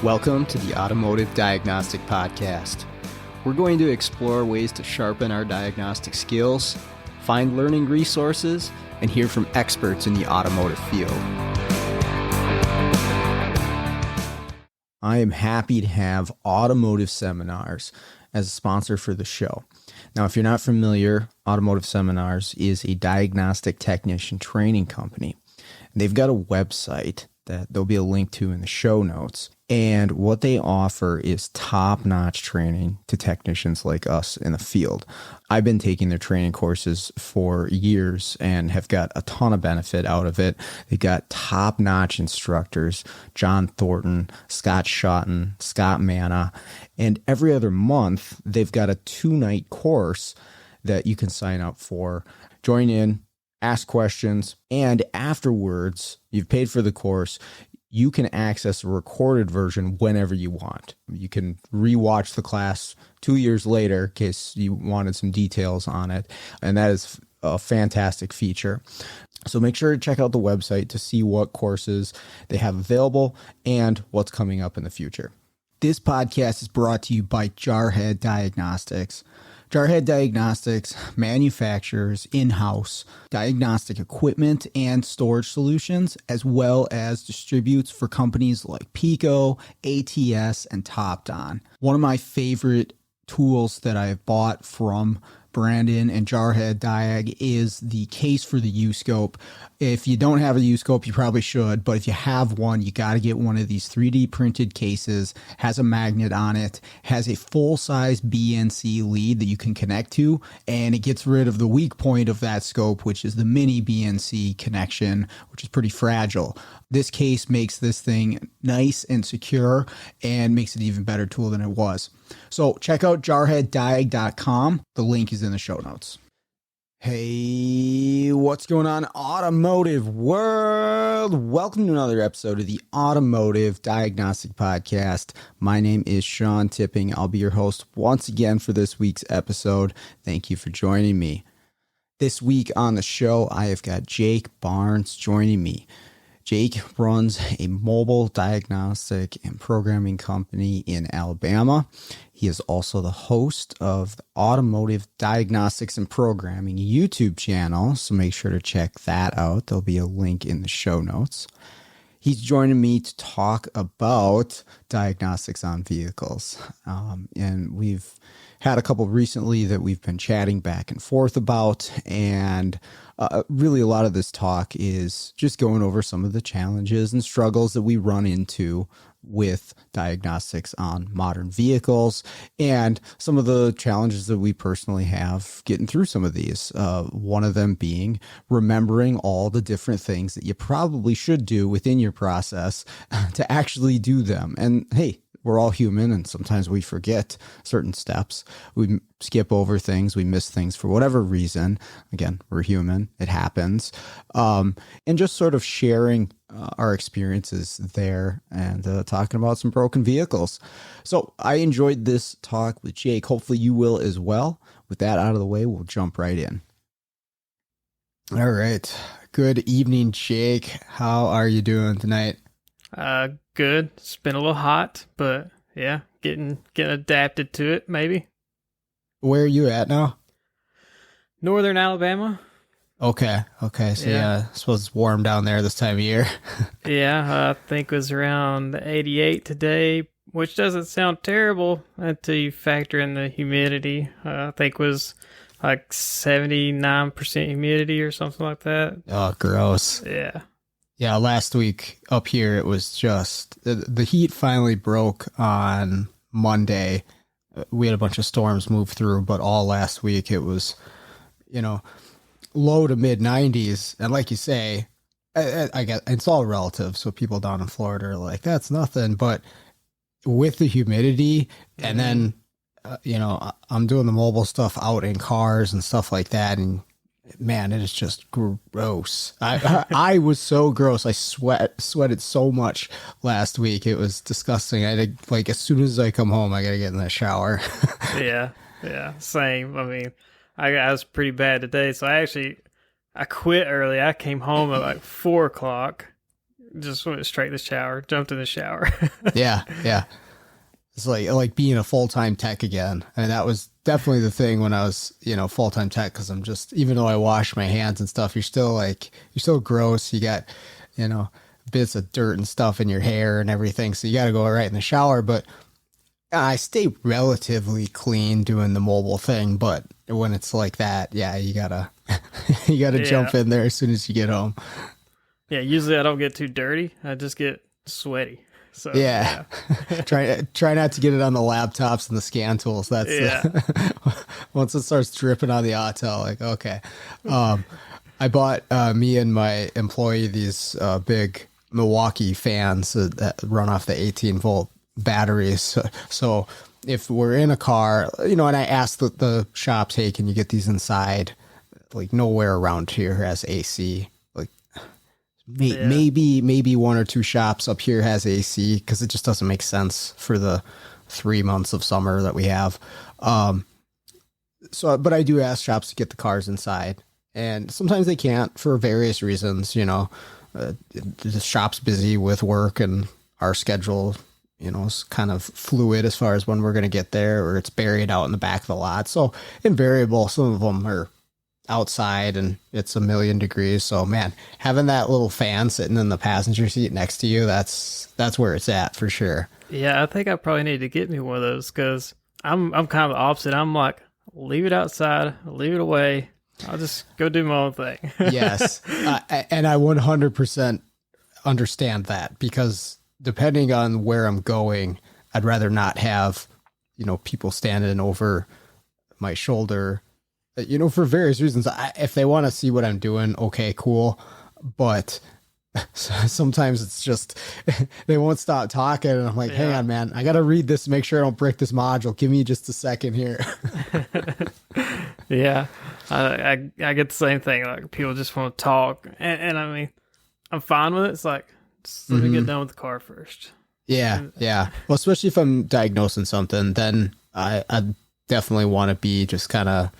Welcome to the Automotive Diagnostic Podcast. We're going to explore ways to sharpen our diagnostic skills, find learning resources, and hear from experts in the automotive field. I am happy to have Automotive Seminars as a sponsor for the show. Now, if you're not familiar, Automotive Seminars is a diagnostic technician training company. They've got a website that there'll be a link to in the show notes. And what they offer is top-notch training to technicians like us in the field. I've been taking their training courses for years and have got a ton of benefit out of it. They've got top-notch instructors, John Thornton, Scott Shotton, Scott Manna, and every other month they've got a 2-night course that you can sign up for. Join in, ask questions, and afterwards, you've paid for the course, you can access a recorded version whenever you want. You can rewatch the class 2 years later in case you wanted some details on it. And that is a fantastic feature. So make sure to check out the website to see what courses they have available and what's coming up in the future. This podcast is brought to you by Jarhead Diagnostics. Jarhead Diagnostics manufactures in-house diagnostic equipment and storage solutions, as well as distributes for companies like Pico, ATS, and TopDon. One of my favorite tools that I've bought from Brandon and Jarhead Diag is the case for the U-scope. If you don't have a U-scope, you probably should, but if you have one, you got to get one of these 3D printed cases, has a magnet on it, has a full-size BNC lead that you can connect to, and it gets rid of the weak point of that scope, which is the mini BNC connection, which is pretty fragile. This case makes this thing nice and secure and makes it an even better tool than it was. So check out jarheaddiag.com. The link is in the show notes. Hey, what's going on, automotive world? Welcome to another episode of the Automotive Diagnostic Podcast. My name is Sean Tipping. I'll be your host once again for this week's episode. Thank you for joining me. This week on the show, I have got Jake Barnes joining me. Jake runs a mobile diagnostic and programming company in Alabama. He is also the host of the Automotive Diagnostics and Programming YouTube channel, so make sure to check that out. There'll be a link in the show notes. He's joining me to talk about diagnostics on vehicles. And we've had a couple recently that we've been chatting back and forth about, and really a lot of this talk is just going over some of the challenges and struggles that we run into with diagnostics on modern vehicles and some of the challenges that we personally have getting through some of these. One of them being remembering all the different things that you probably should do within your process to actually do them. And hey, we're all human, and sometimes we forget certain steps. We skip over things. We miss things for whatever reason. Again, we're human. It happens. And just sort of sharing our experiences there and talking about some broken vehicles. So I enjoyed this talk with Jake. Hopefully you will as well. With that out of the way, we'll jump right in. All right. Good evening, Jake. How are you doing tonight? Good. It's been a little hot, but yeah, getting adapted to it, maybe. Where are you at now? Northern Alabama. Okay. So yeah, I suppose it's warm down there this time of year. Yeah, I think it was around 88 today, which doesn't sound terrible until you factor in the humidity. I think it was like 79% humidity or something like that. Oh, gross. Yeah. Yeah, last week up here, it was just, the heat finally broke on Monday. We had a bunch of storms move through, but all last week it was, low to mid 90s. And like you say, I guess it's all relative. So people down in Florida are like, that's nothing. But with the humidity and then, I'm doing the mobile stuff out in cars and stuff like that. And man, it is just gross. I was so gross. I sweated so much last week. It was disgusting. I had like as soon as I come home, I gotta get in the shower. Yeah. Yeah, same. I mean, I was pretty bad today, so I quit early. I came home at like 4 o'clock. Just went straight to the shower, jumped in the shower. Yeah, yeah. It's like being a full-time tech again. And that was definitely the thing when I was, full-time tech, because I'm just, even though I wash my hands and stuff, you're still gross. You got, bits of dirt and stuff in your hair and everything. So you got to go right in the shower. But I stay relatively clean doing the mobile thing. But when it's like that, yeah, you gotta, jump in there as soon as you get home. Yeah, usually I don't get too dirty. I just get sweaty. So yeah. Try not to get it on the laptops and the scan tools. That's once it starts dripping on the Autel, like, okay. I bought me and my employee these big Milwaukee fans that run off the 18-volt batteries. So if we're in a car, and I asked the shops, hey, can you get these inside? Like, nowhere around here has AC. Maybe one or two shops up here has AC, because it just doesn't make sense for the 3 months of summer that we have. But I do ask shops to get the cars inside, and sometimes they can't for various reasons. The shop's busy with work, and our schedule, is kind of fluid as far as when we're going to get there, or it's buried out in the back of the lot. So invariable, some of them are outside and it's 1,000,000 degrees. So man, having that little fan sitting in the passenger seat next to you, that's where it's at for sure. Yeah, I think I probably need to get me one of those, because I'm kind of the opposite. I'm like, leave it outside, leave it away. I'll just go do my own thing. Yes. And I 100% understand that, because depending on where I'm going, I'd rather not have, people standing over my shoulder, for various reasons. If they want to see what I'm doing, okay, cool. But sometimes it's just, they won't stop talking. And I'm like, hang on, man, I got to read this to make sure I don't break this module. Give me just a second here. Yeah. I get the same thing. Like, people just want to talk. And I mean, I'm fine with it. It's like, just let me get done with the car first. Yeah. Yeah. Well, especially if I'm diagnosing something, then I definitely want to be just kind of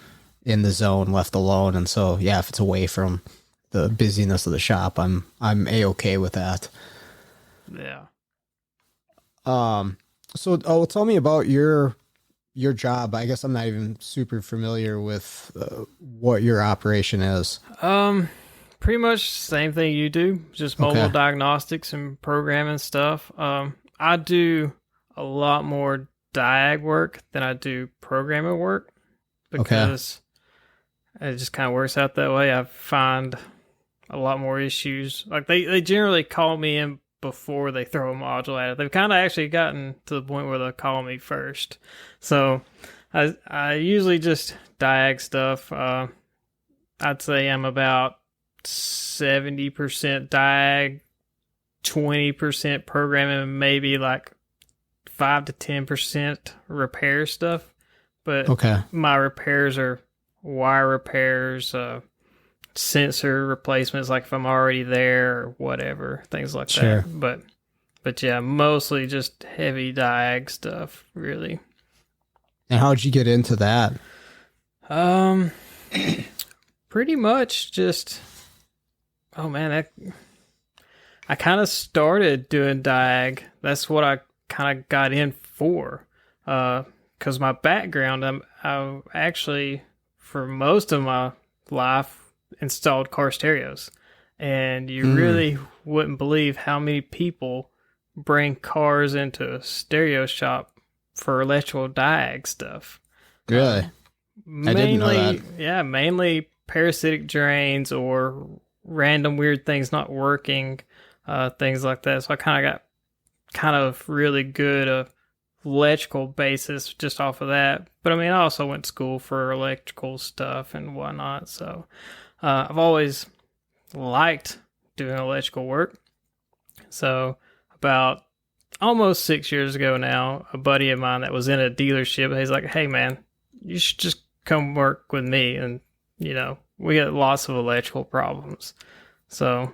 in the zone, left alone. And so, yeah, if it's away from the busyness of the shop, I'm A-okay with that. Yeah. So tell me about your job. I guess I'm not even super familiar with what your operation is. Pretty much same thing you do, just mobile diagnostics and programming stuff. I do a lot more diag work than I do programming work, because it just kind of works out that way. I find a lot more issues. Like, they generally call me in before they throw a module at it. They've kind of actually gotten to the point where they'll call me first. So I usually just diag stuff. I'd say I'm about 70% diag, 20% programming, maybe like 5 to 10% repair stuff. But my repairs are wire repairs, sensor replacements, like if I'm already there or whatever, things like that. But yeah, mostly just heavy diag stuff, really. And how'd you get into that? Pretty much just, I kind of started doing diag. That's what I kind of got in for. Because my background, I actually, for most of my life, installed car stereos. And you really wouldn't believe how many people bring cars into a stereo shop for electrical diag stuff. Really? I didn't know that. Yeah, mainly parasitic drains or random weird things not working, things like that. So I got really good electrical basis just off of that. But I mean, I also went to school for electrical stuff and whatnot. So I've always liked doing electrical work. So about almost 6 years ago now, a buddy of mine that was in a dealership, he's like, hey man, you should just come work with me. And, we got lots of electrical problems. So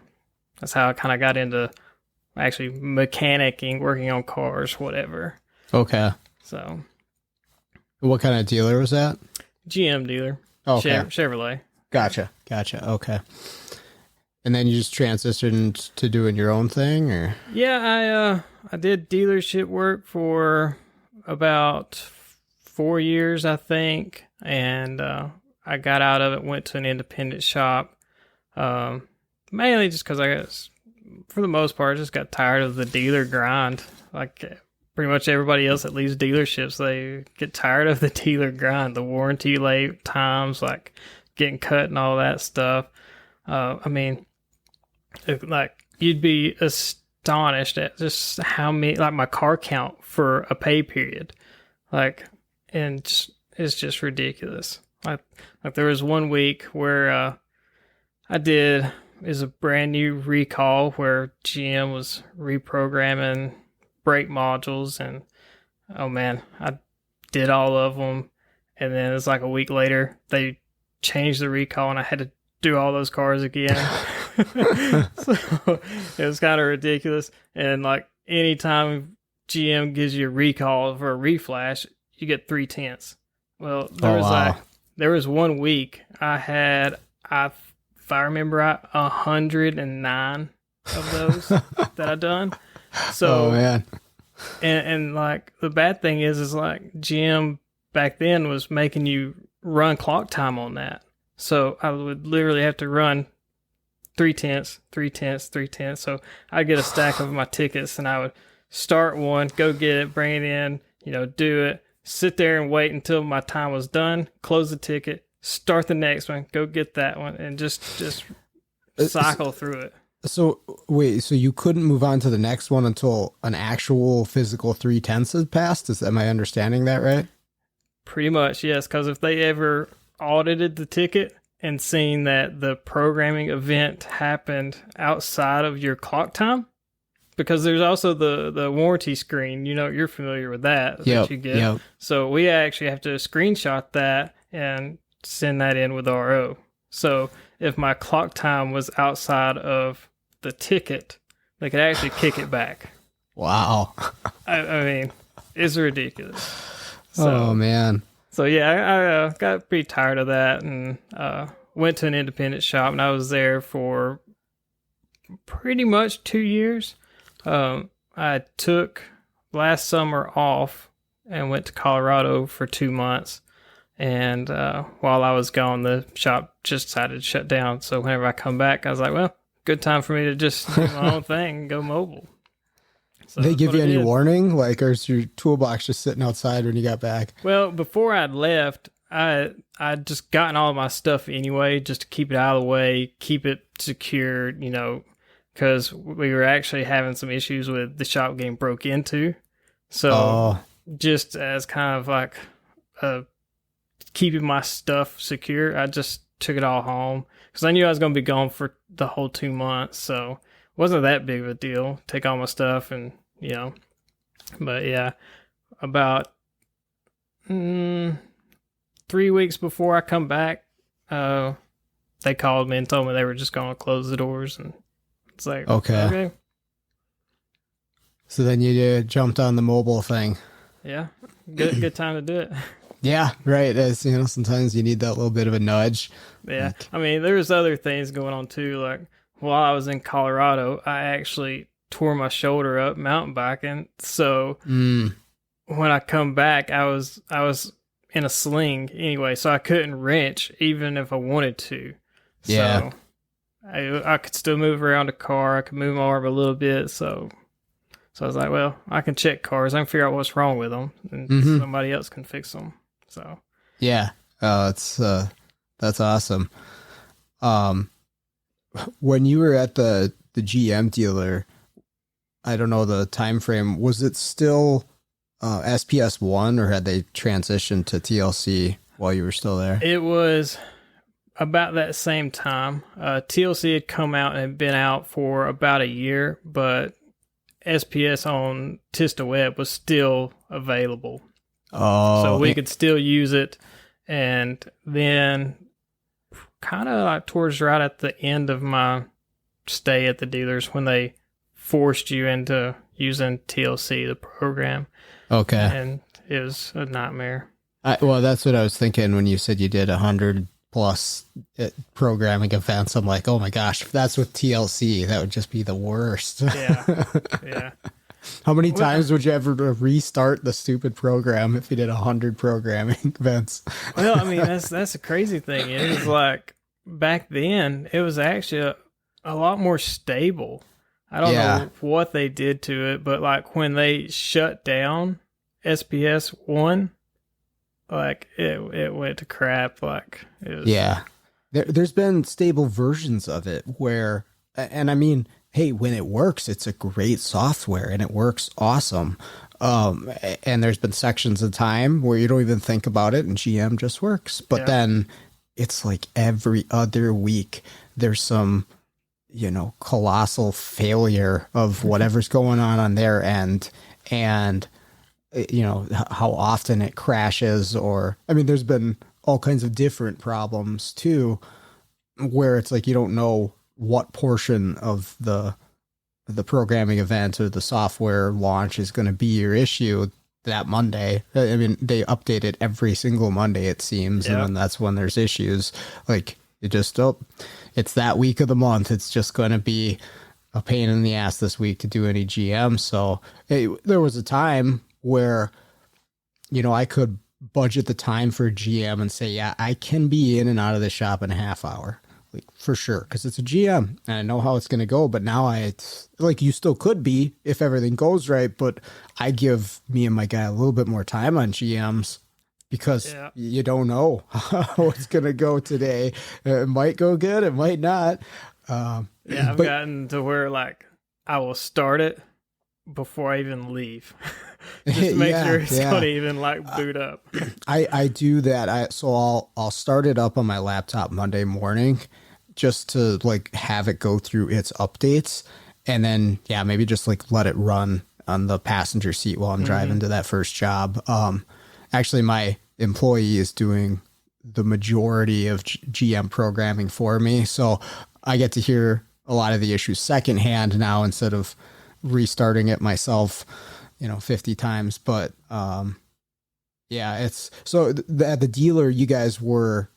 that's how I kind of got into actually mechanicking, working on cars, whatever. Okay. So, What kind of dealer was that? GM dealer. Okay. Chevrolet. Gotcha. Okay. And then you just transitioned to doing your own thing, or? Yeah, I did dealership work for about 4 years, I think, and I got out of it, went to an independent shop, mainly just because I guess, for the most part, just got tired of the dealer grind. Like pretty much everybody else that leaves dealerships, they get tired of the dealer grind, the warranty late times, like getting cut and all that stuff. I mean, like you'd be astonished at just how many, like my car count for a pay period, like, and just, it's just ridiculous. Like there was one week where is a brand new recall where GM was reprogramming brake modules, and oh man, I did all of them, and then it's like a week later they changed the recall and I had to do all those cars again. So it was kind of ridiculous. And like anytime GM gives you a recall for a reflash, you get 3/10. Well, there was 1 week I had, if I remember right, 109 of those that I done. So, oh man. And like the bad thing is like GM back then was making you run clock time on that. So I would literally have to run 3/10, 3/10, 3/10. So I'd get a stack of my tickets and I would start one, go get it, bring it in, do it, sit there and wait until my time was done, close the ticket, start the next one, go get that one, and just cycle through it. So wait, so you couldn't move on to the next one until an actual physical 3/10 had passed? Am I understanding that right? Pretty much, yes. Because if they ever audited the ticket and seen that the programming event happened outside of your clock time, because there's also the warranty screen, you're familiar with that you get. Yep. So we actually have to screenshot that and send that in with RO. So if my clock time was outside of the ticket, they could actually kick it back. Wow. I mean, it's ridiculous. So, oh man. So yeah, I got pretty tired of that and went to an independent shop, and I was there for pretty much 2 years. I took last summer off and went to Colorado for 2 months. And while I was gone, the shop just decided to shut down. So whenever I come back, I was like, well, good time for me to just do my own thing and go mobile. So they give you any warning? Like, or is your toolbox just sitting outside when you got back? Well, before I'd left, I'd just gotten all of my stuff anyway, just to keep it out of the way, keep it secured, because we were actually having some issues with the shop getting broke into. So just as kind of like keeping my stuff secure, I just took it all home because I knew I was going to be gone for the whole 2 months. So it wasn't that big of a deal. Take all my stuff and, but yeah, about 3 weeks before I come back, they called me and told me they were just going to close the doors, and it's like, okay. So then you jumped on the mobile thing. Yeah. Good time to do it. Yeah, right. As sometimes you need that little bit of a nudge. Yeah. I mean, there's other things going on too. Like while I was in Colorado, I actually tore my shoulder up mountain biking. So when I come back, I was in a sling anyway, so I couldn't wrench even if I wanted to. Yeah. So I could still move around the car. I could move my arm a little bit. So I was like, well, I can check cars. I can figure out what's wrong with them, and somebody else can fix them. So yeah, that's awesome. When you were at the GM dealer, I don't know the time frame. Was it still SPS1, or had they transitioned to TLC while you were still there? It was about that same time. TLC had come out and had been out for about a year, but SPS on Tista Web was still available. Oh, so we could still use it. And then kind of like towards right at the end of my stay at the dealers, when they forced you into using TLC, the program. Okay. And it was a nightmare. Well, that's what I was thinking when you said you did 100 plus programming events. I'm like, oh my gosh, if that's with TLC, that would just be the worst. Yeah, yeah. How many Well, times would you ever restart the stupid program if you did 100 programming events? well, I mean, that's the crazy thing. It is like back then, it was actually a lot more stable. I don't know what they did to it, but like when they shut down SPS 1, like it went to crap. Like it was, there's been stable versions of it where, and I mean, hey, when it works, it's a great software and it works awesome. And there's been sections of time where you don't even think about it and GM just works. But then it's like every other week there's some, colossal failure of whatever's going on their end. And, how often it crashes, or, I mean, there's been all kinds of different problems too, where it's like, you don't know what portion of the programming event or the software launch is going to be your issue that Monday. I mean, they update it every single Monday, it seems. And then that's when there's issues. Like it just, it's that week of the month. It's just going to be a pain in the ass this week to do any GM. So there was a time where, I could budget the time for a GM and say, yeah, I can be in and out of the shop in a half hour. Like for sure, because it's a GM and I know how it's going to go. But now it's like you still could be if everything goes right. But I give me and my guy a little bit more time on GMs because you don't know how it's going to go today. It might go good, it might not. I've gotten to where like I will start it before I even leave, just to make sure it's going to even like boot up. I do that. So I'll start it up on my laptop Monday morning, just to like have it go through its updates, and then maybe just like let it run on the passenger seat while I'm driving to that first job. Actually, my employee is doing the majority of GM programming for me, so I get to hear a lot of the issues secondhand now instead of restarting it myself, 50 times. But it's so at the dealer, you guys were,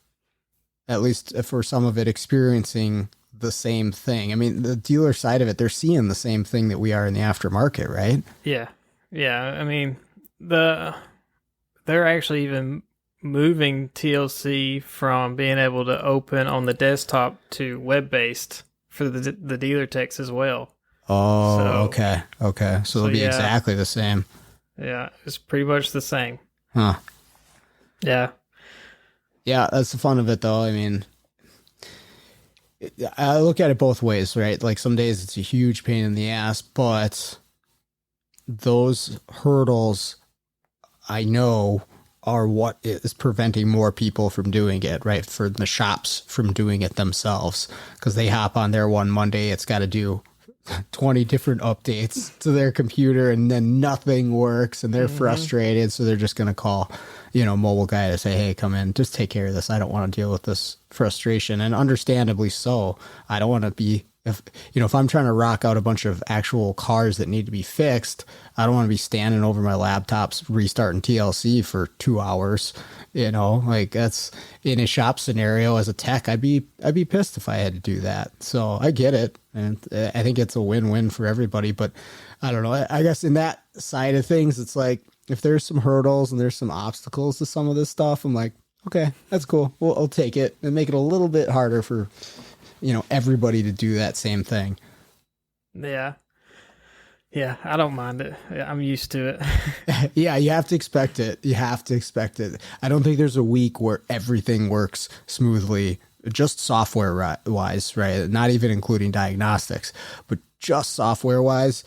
at least for some of it, experiencing the same thing. I mean, the dealer side of it, they're seeing the same thing that we are in the aftermarket, right? Yeah. I mean, they're actually even moving TLC from being able to open on the desktop to web-based for the dealer techs as well. Oh, okay. So it'll be exactly the same. Yeah, it's pretty much the same. Huh. Yeah. Yeah, that's the fun of it, though. I mean, I look at it both ways, right? Like some days it's a huge pain in the ass, but those hurdles, I know, are what is preventing more people from doing it, right? For the shops from doing it themselves, because they hop on there one Monday, it's got to do 20 different updates to their computer, and then nothing works, and they're frustrated. So they're just going to call, mobile guy to say, hey, come in, just take care of this. I don't want to deal with this frustration. And understandably so. I don't want to be, if I'm trying to rock out a bunch of actual cars that need to be fixed, I don't want to be standing over my laptops restarting TLC for 2 hours. Like that's in a shop scenario as a tech, I'd be pissed if I had to do that. So I get it. And I think it's a win-win for everybody, but I don't know. I guess in that side of things, it's like, if there's some hurdles and there's some obstacles to some of this stuff, I'm like, okay, that's cool. Well, I'll take it and make it a little bit harder for, everybody to do that same thing. Yeah, I don't mind it. I'm used to it. Yeah, you have to expect it. I don't think there's a week where everything works smoothly, just software wise, right? Not even including diagnostics, but just software wise,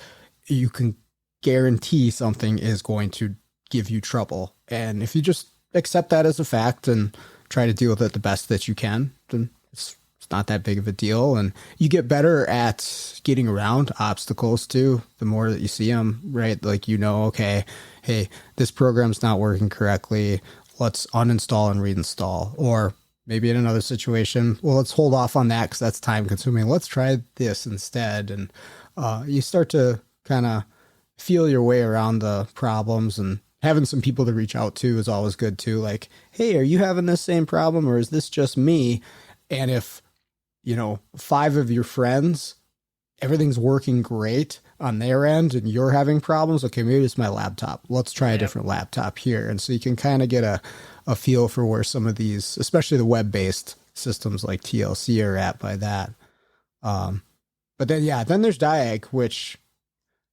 you can guarantee something is going to give you trouble. And if you just accept that as a fact and try to deal with it the best that you can, then it's not that big of a deal. And you get better at getting around obstacles too, the more that you see them, right? Like, okay, hey, this program's not working correctly. Let's uninstall and reinstall. Or maybe in another situation, well, let's hold off on that because that's time consuming. Let's try this instead. And you start to kind of feel your way around the problems and having some people to reach out to is always good too. Like, hey, are you having this same problem or is this just me? And if, 5 of your friends, everything's working great on their end and you're having problems, okay, maybe it's my laptop. Let's try a different laptop here. And so you can kind of get a feel for where some of these, especially the web-based systems like TLC are at by that. But then there's Diag, which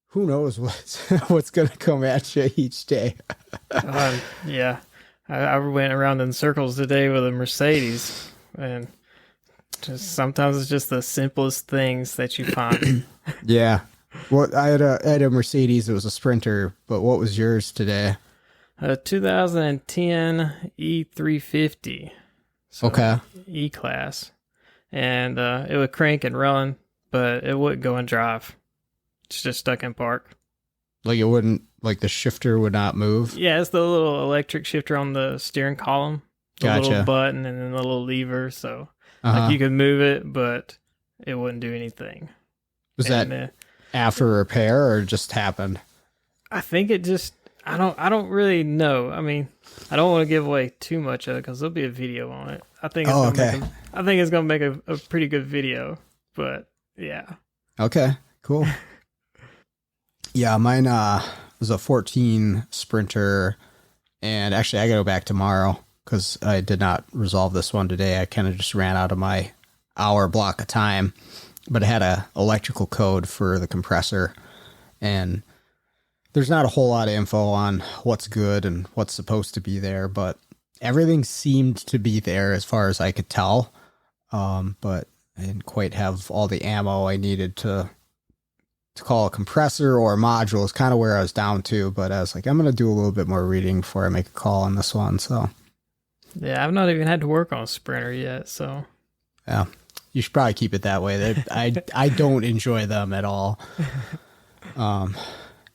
who knows what's going to come at you each day. Yeah. I went around in circles today with a Mercedes, and sometimes it's just the simplest things that you find. Yeah. Well, I had a Mercedes. It was a Sprinter, but what was yours today? A 2010 E350. So Okay. E-Class. And it would crank and run, but it wouldn't go and drive. It's just stuck in park. Like it wouldn't, like the shifter would not move? Yeah, it's the little electric shifter on the steering column. The Gotcha. little button and then the little lever. So like you could move it, but it wouldn't do anything. Was that after repair or just happened? I think it just, I don't really know. I mean, I don't want to give away too much of it because there'll be a video on it. I think it's gonna make a pretty good video, but yeah. Okay, cool. Yeah, mine was a 14 Sprinter, and actually I gotta go back tomorrow because I did not resolve this one today. I kind of just ran out of my hour block of time, but it had a electrical code for the compressor, and there's not a whole lot of info on what's good and what's supposed to be there, but everything seemed to be there as far as I could tell. But I didn't quite have all the ammo I needed to call a compressor or a module is kind of where I was down to, but I was like, I'm going to do a little bit more reading before I make a call on this one. So yeah, I've not even had to work on a Sprinter yet. So yeah, you should probably keep it that way. I don't enjoy them at all.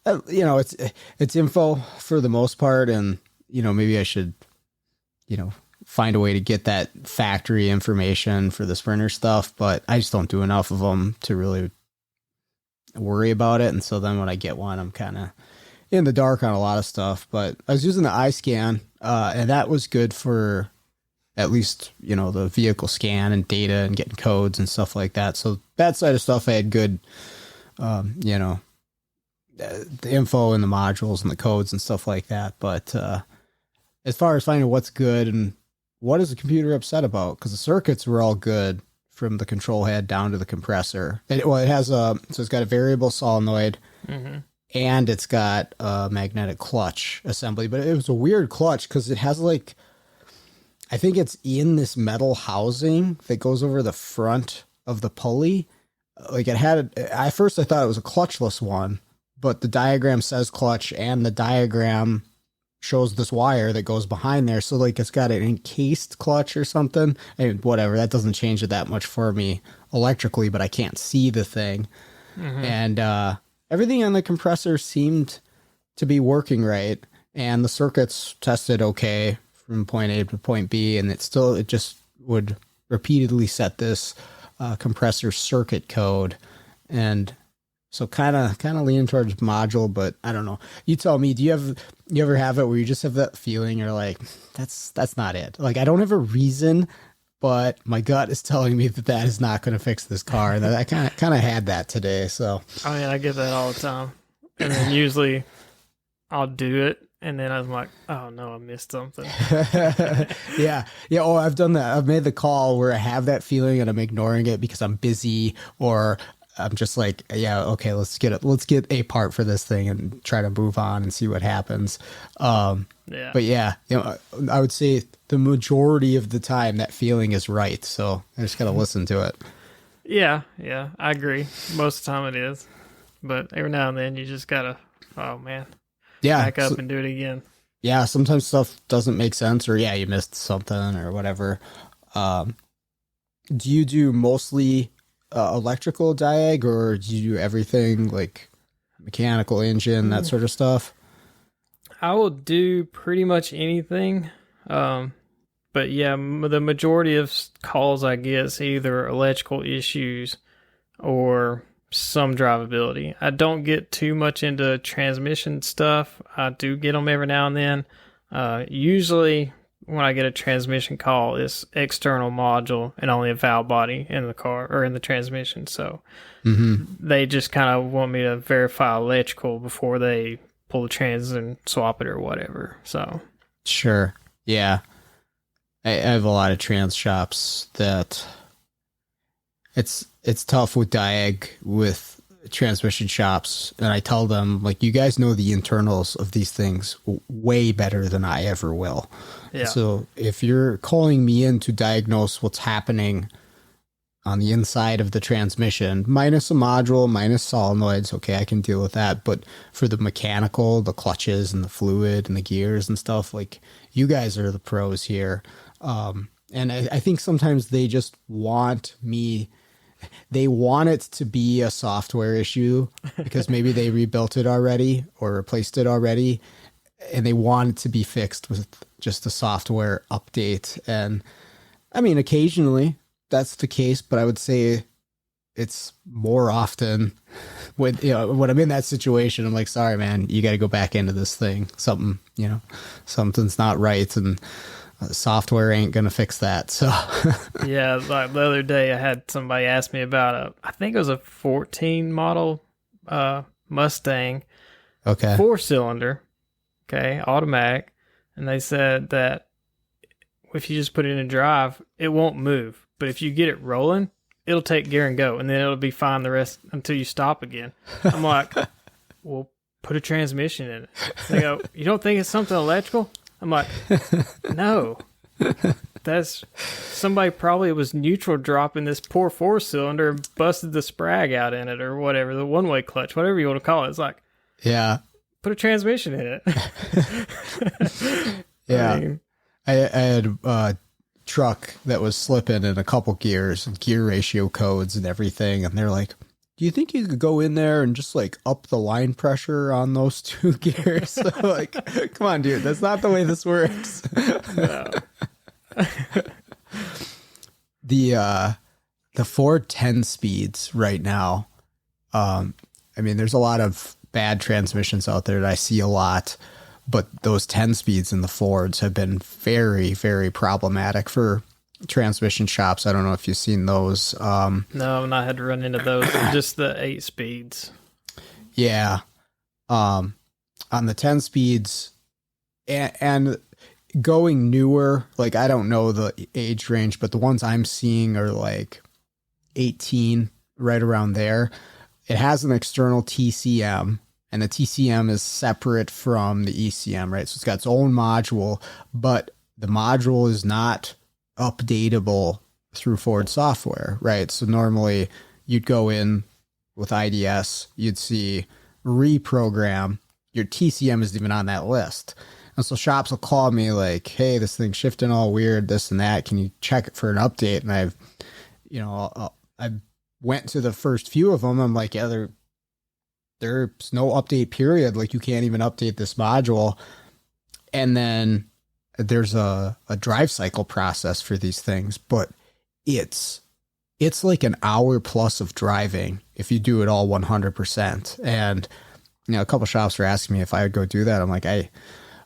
It's info for the most part, and maybe I should find a way to get that factory information for the Sprinter stuff, but I just don't do enough of them to really worry about it. And so then when I get one, I'm kind of in the dark on a lot of stuff. But I was using the iScan, and that was good for at least the vehicle scan and data and getting codes and stuff like that. So that side of stuff I had good the info and the modules and the codes and stuff like that. But as far as finding what's good and what is the computer upset about, because the circuits were all good from the control head down to the compressor. It has so it's got a variable solenoid, and it's got a magnetic clutch assembly. But it was a weird clutch because it has I think it's in this metal housing that goes over the front of the pulley. Like at first I thought it was a clutchless one, but the diagram says clutch and the diagram shows this wire that goes behind there. So it's got an encased clutch or something. Whatever, that doesn't change it that much for me electrically, but I can't see the thing. And everything on the compressor seemed to be working right. And the circuits tested okay from point A to point B. And it just would repeatedly set this compressor circuit code. And so kind of leaning towards module, but I don't know. You tell me, do you ever have it where you just have that feeling you're like, that's not it? Like, I don't have a reason, but my gut is telling me that is not going to fix this car. And I kind of had that today. So I mean, I get that all the time. And then usually I'll do it, and then I'm like, oh no, I missed something. Yeah. Oh, I've done that. I've made the call where I have that feeling and I'm ignoring it because I'm busy, or I'm just like, yeah, okay, let's get a part for this thing and try to move on and see what happens. Yeah. But yeah, I would say the majority of the time that feeling is right. So I just got to listen to it. Yeah, I agree. Most of the time it is. But every now and then you just gotta, back up and do it again. Yeah, sometimes stuff doesn't make sense, or you missed something or whatever. Do you do mostly electrical diag, or do you do everything like mechanical, engine, that sort of stuff? I will do pretty much anything. But yeah, the majority of calls I get is either electrical issues or some drivability. I don't get too much into transmission stuff. I do get them every now and then. Usually when I get a transmission call, it's external module and only a valve body in the car or in the transmission. So they just kind of want me to verify electrical before they pull the trans and swap it or whatever. So sure. Yeah. I have a lot of trans shops that it's tough with with transmission shops, and I tell them, like, you guys know the internals of these things way better than I ever will. Yeah. So if you're calling me in to diagnose what's happening on the inside of the transmission, minus a module, minus solenoids, okay, I can deal with that. But for the mechanical, the clutches and the fluid and the gears and stuff, like, you guys are the pros here. And I think sometimes they just want they want it to be a software issue because maybe they rebuilt it already or replaced it already, and they want it to be fixed with just a software update. And I mean, occasionally that's the case, but I would say it's more often when I'm in that situation, I'm like, sorry, man, you got to go back into this thing. Something's not right, and software ain't going to fix that. So yeah, like the other day I had somebody ask me about I think it was a 14 model Mustang. Okay. 4-cylinder. Okay. Automatic. And they said that if you just put it in drive, it won't move. But if you get it rolling, it'll take gear and go, and then it'll be fine the rest until you stop again. I'm like, well, put a transmission in it. They go, you don't think it's something electrical? I'm like, no. That's somebody probably was neutral dropping this poor 4-cylinder and busted the sprag out in it or whatever, the one-way clutch, whatever you want to call it. It's like, yeah, put a transmission in it. Yeah. I had a truck that was slipping in a couple gears and gear ratio codes and everything. And they're like, do you think you could go in there and just like up the line pressure on those two gears? Like, come on, dude, that's not the way this works. No. The Ford 10 speeds right now. I mean, there's a lot of bad transmissions out there that I see a lot, but those 10 speeds in the Fords have been very, very problematic for transmission shops. I don't know if you've seen those. No, I've not had to run into those. Just the 8 speeds. Yeah. On the 10 speeds and going newer, like, I don't know the age range, but the ones I'm seeing are like 18, right around there. It has an external TCM, and the TCM is separate from the ECM, right? So it's got its own module, but the module is not updatable through Ford software, right? So normally you'd go in with IDS, you'd see reprogram, your TCM isn't even on that list. And so shops will call me like, hey, this thing's shifting all weird, this and that. Can you check it for an update? And I went to the first few of them. I'm like, yeah, there's no update period. Like, you can't even update this module. And then there's a drive cycle process for these things, but it's like an hour plus of driving if you do it all 100%. And, a couple shops were asking me if I would go do that. I'm like, I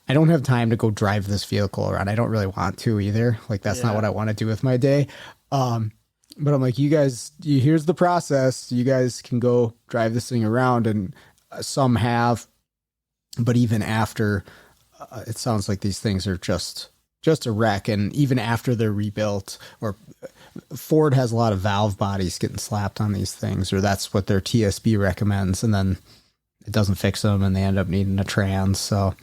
don't have time to go drive this vehicle around. I don't really want to either. Like, that's not what I want to do with my day. But I'm like, you guys, here's the process. You guys can go drive this thing around, and some have, but even after, it sounds like these things are just a wreck. And even after they're rebuilt, or Ford has a lot of valve bodies getting slapped on these things, or that's what their TSB recommends. And then it doesn't fix them, and they end up needing a trans. So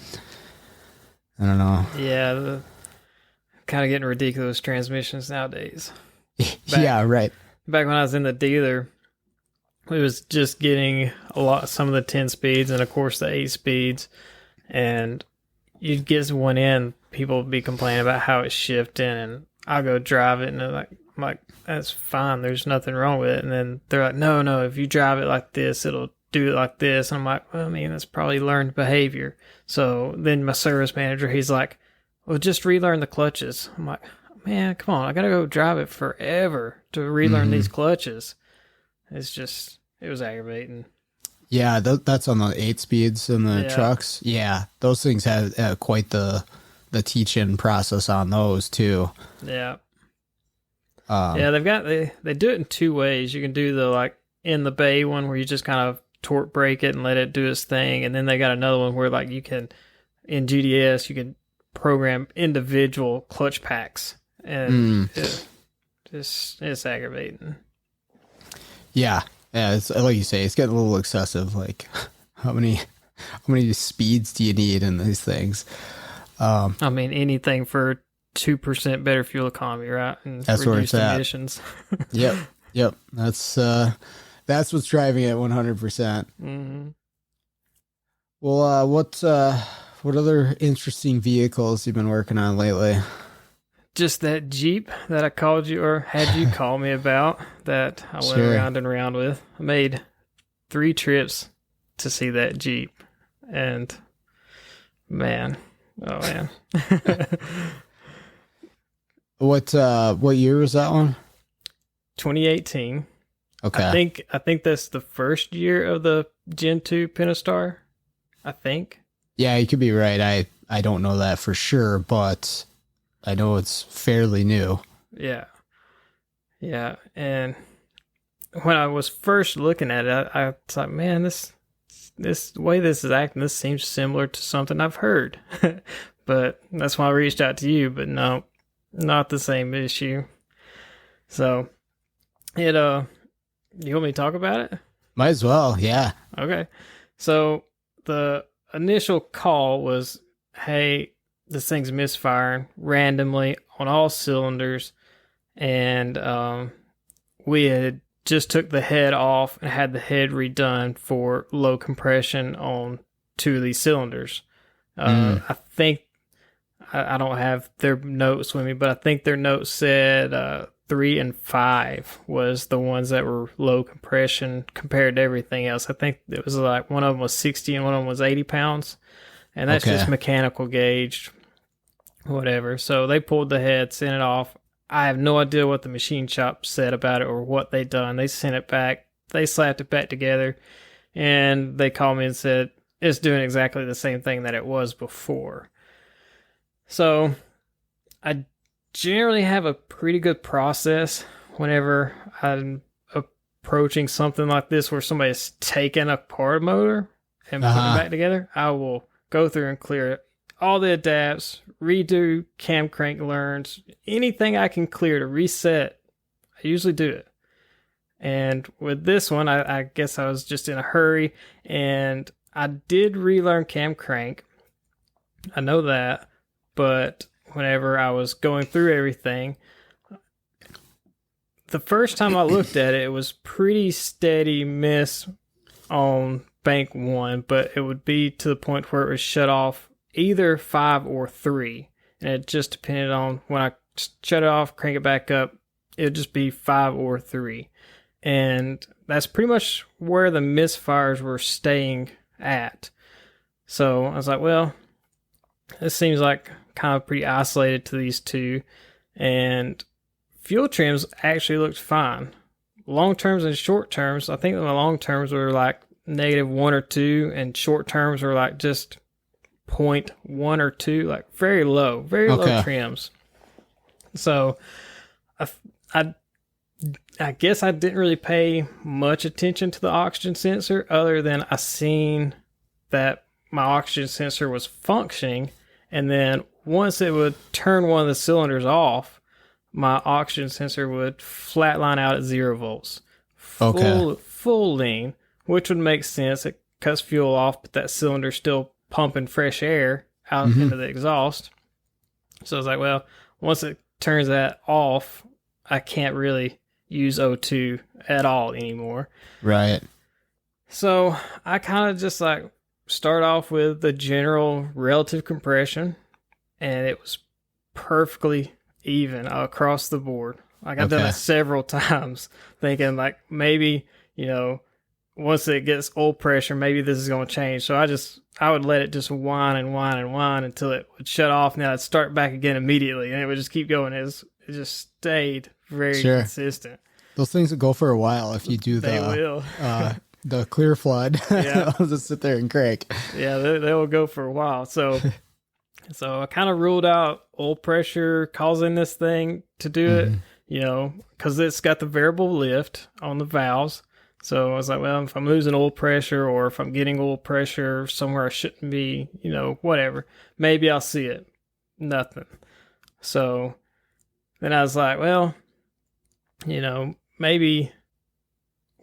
I don't know. Yeah. Kind of getting ridiculous transmissions nowadays. Yeah, right. Back when I was in the dealer, we was just getting some of the 10 speeds and of course the 8 speeds, and you'd get one in, people would be complaining about how it's shifting, and I'll go drive it, and I'm like, that's fine, there's nothing wrong with it. And then they're like, no, if you drive it like this, it'll do it like this. And I'm like, well, I mean, that's probably learned behavior. So then my service manager, he's like, well, just relearn the clutches. I'm like, man, come on, I gotta go drive it forever to relearn these clutches. It's It was aggravating. Yeah, that's on the 8 speeds in the trucks. Yeah, those things have quite the teach-in process on those too. Yeah. They do it in 2 ways. You can do the like in the bay one where you just kind of torque brake it and let it do its thing, and then they got another one where like you can in GDS you can program individual clutch packs, and it's aggravating. Yeah, it's like you say, it's getting a little excessive. Like, how many speeds do you need in these things? I mean, anything for 2% better fuel economy, right? And that's where it's at. Emissions. Yep. That's what's driving it 100%. Mm-hmm. Well, what other interesting vehicles you've been working on lately? Just that Jeep that I called you or had you call me about that I went around and around with. I made 3 trips to see that Jeep, and man. What year was that one? 2018. Okay. I think that's the first year of the Gen 2 Pentastar. I think. Yeah, you could be right. I don't know that for sure, but I know it's fairly new. Yeah. Yeah, and when I was first looking at it, I thought, man, this way this is acting, this seems similar to something I've heard. But that's why I reached out to you, but no, not the same issue. So, you want me to talk about it? Might as well, yeah. Okay. So, the initial call was, hey, this thing's misfiring randomly on all cylinders, and we had just took the head off and had the head redone for low compression on 2 of these cylinders. I think, I don't have their notes with me, but I think their notes said 3 and 5 was the ones that were low compression compared to everything else. I think it was like one of them was 60 and one of them was 80 pounds. And that's just mechanical gauged, whatever. So they pulled the head, sent it off. I have no idea what the machine shop said about it or what they done. They sent it back. They slapped it back together. And they called me and said, it's doing exactly the same thing that it was before. So I generally have a pretty good process whenever I'm approaching something like this where somebody's taken apart a motor and put it back together. I will go through and clear all the adapts, redo cam crank learns, anything I can clear to reset. I usually do it. And with this one, I guess I was just in a hurry, and I did relearn cam crank. I know that, but whenever I was going through everything, the first time I looked at it, it was pretty steady miss on bank 1, but it would be to the point where it was shut off either 5 or 3. And it just depended on when I shut it off, crank it back up, it would just be 5 or 3. And that's pretty much where the misfires were staying at. So I was like, well, this seems like kind of pretty isolated to these 2. And fuel trims actually looked fine. Long terms and short terms, I think the long terms were like -1 or 2, and short terms were like just 0.1 or 2, like very low low trims. So I guess I didn't really pay much attention to the oxygen sensor, other than I seen that my oxygen sensor was functioning, and then once it would turn one of the cylinders off, my oxygen sensor would flatline out at 0 volts. Full lean, which would make sense. It cuts fuel off, but that cylinder's still pumping fresh air out into the exhaust. So I was like, well, once it turns that off, I can't really use O2 at all anymore. Right. So I kind of just like start off with the general relative compression, and it was perfectly even across the board. Like I've done it several times, thinking like maybe, once it gets oil pressure, maybe this is going to change. So I would let it just whine and whine and whine until it would shut off, and then I'd start back again immediately, and it would just keep going. It just stayed very consistent. Those things will go for a while if you do They will. The clear flood. Yeah. I'll just sit there and crank. Yeah, they will go for a while. So I kind of ruled out oil pressure causing this thing to do it, because it's got the variable lift on the valves. So I was like, well, if I'm losing oil pressure or if I'm getting oil pressure somewhere I shouldn't be, whatever, maybe I'll see it. Nothing. So then I was like, well, maybe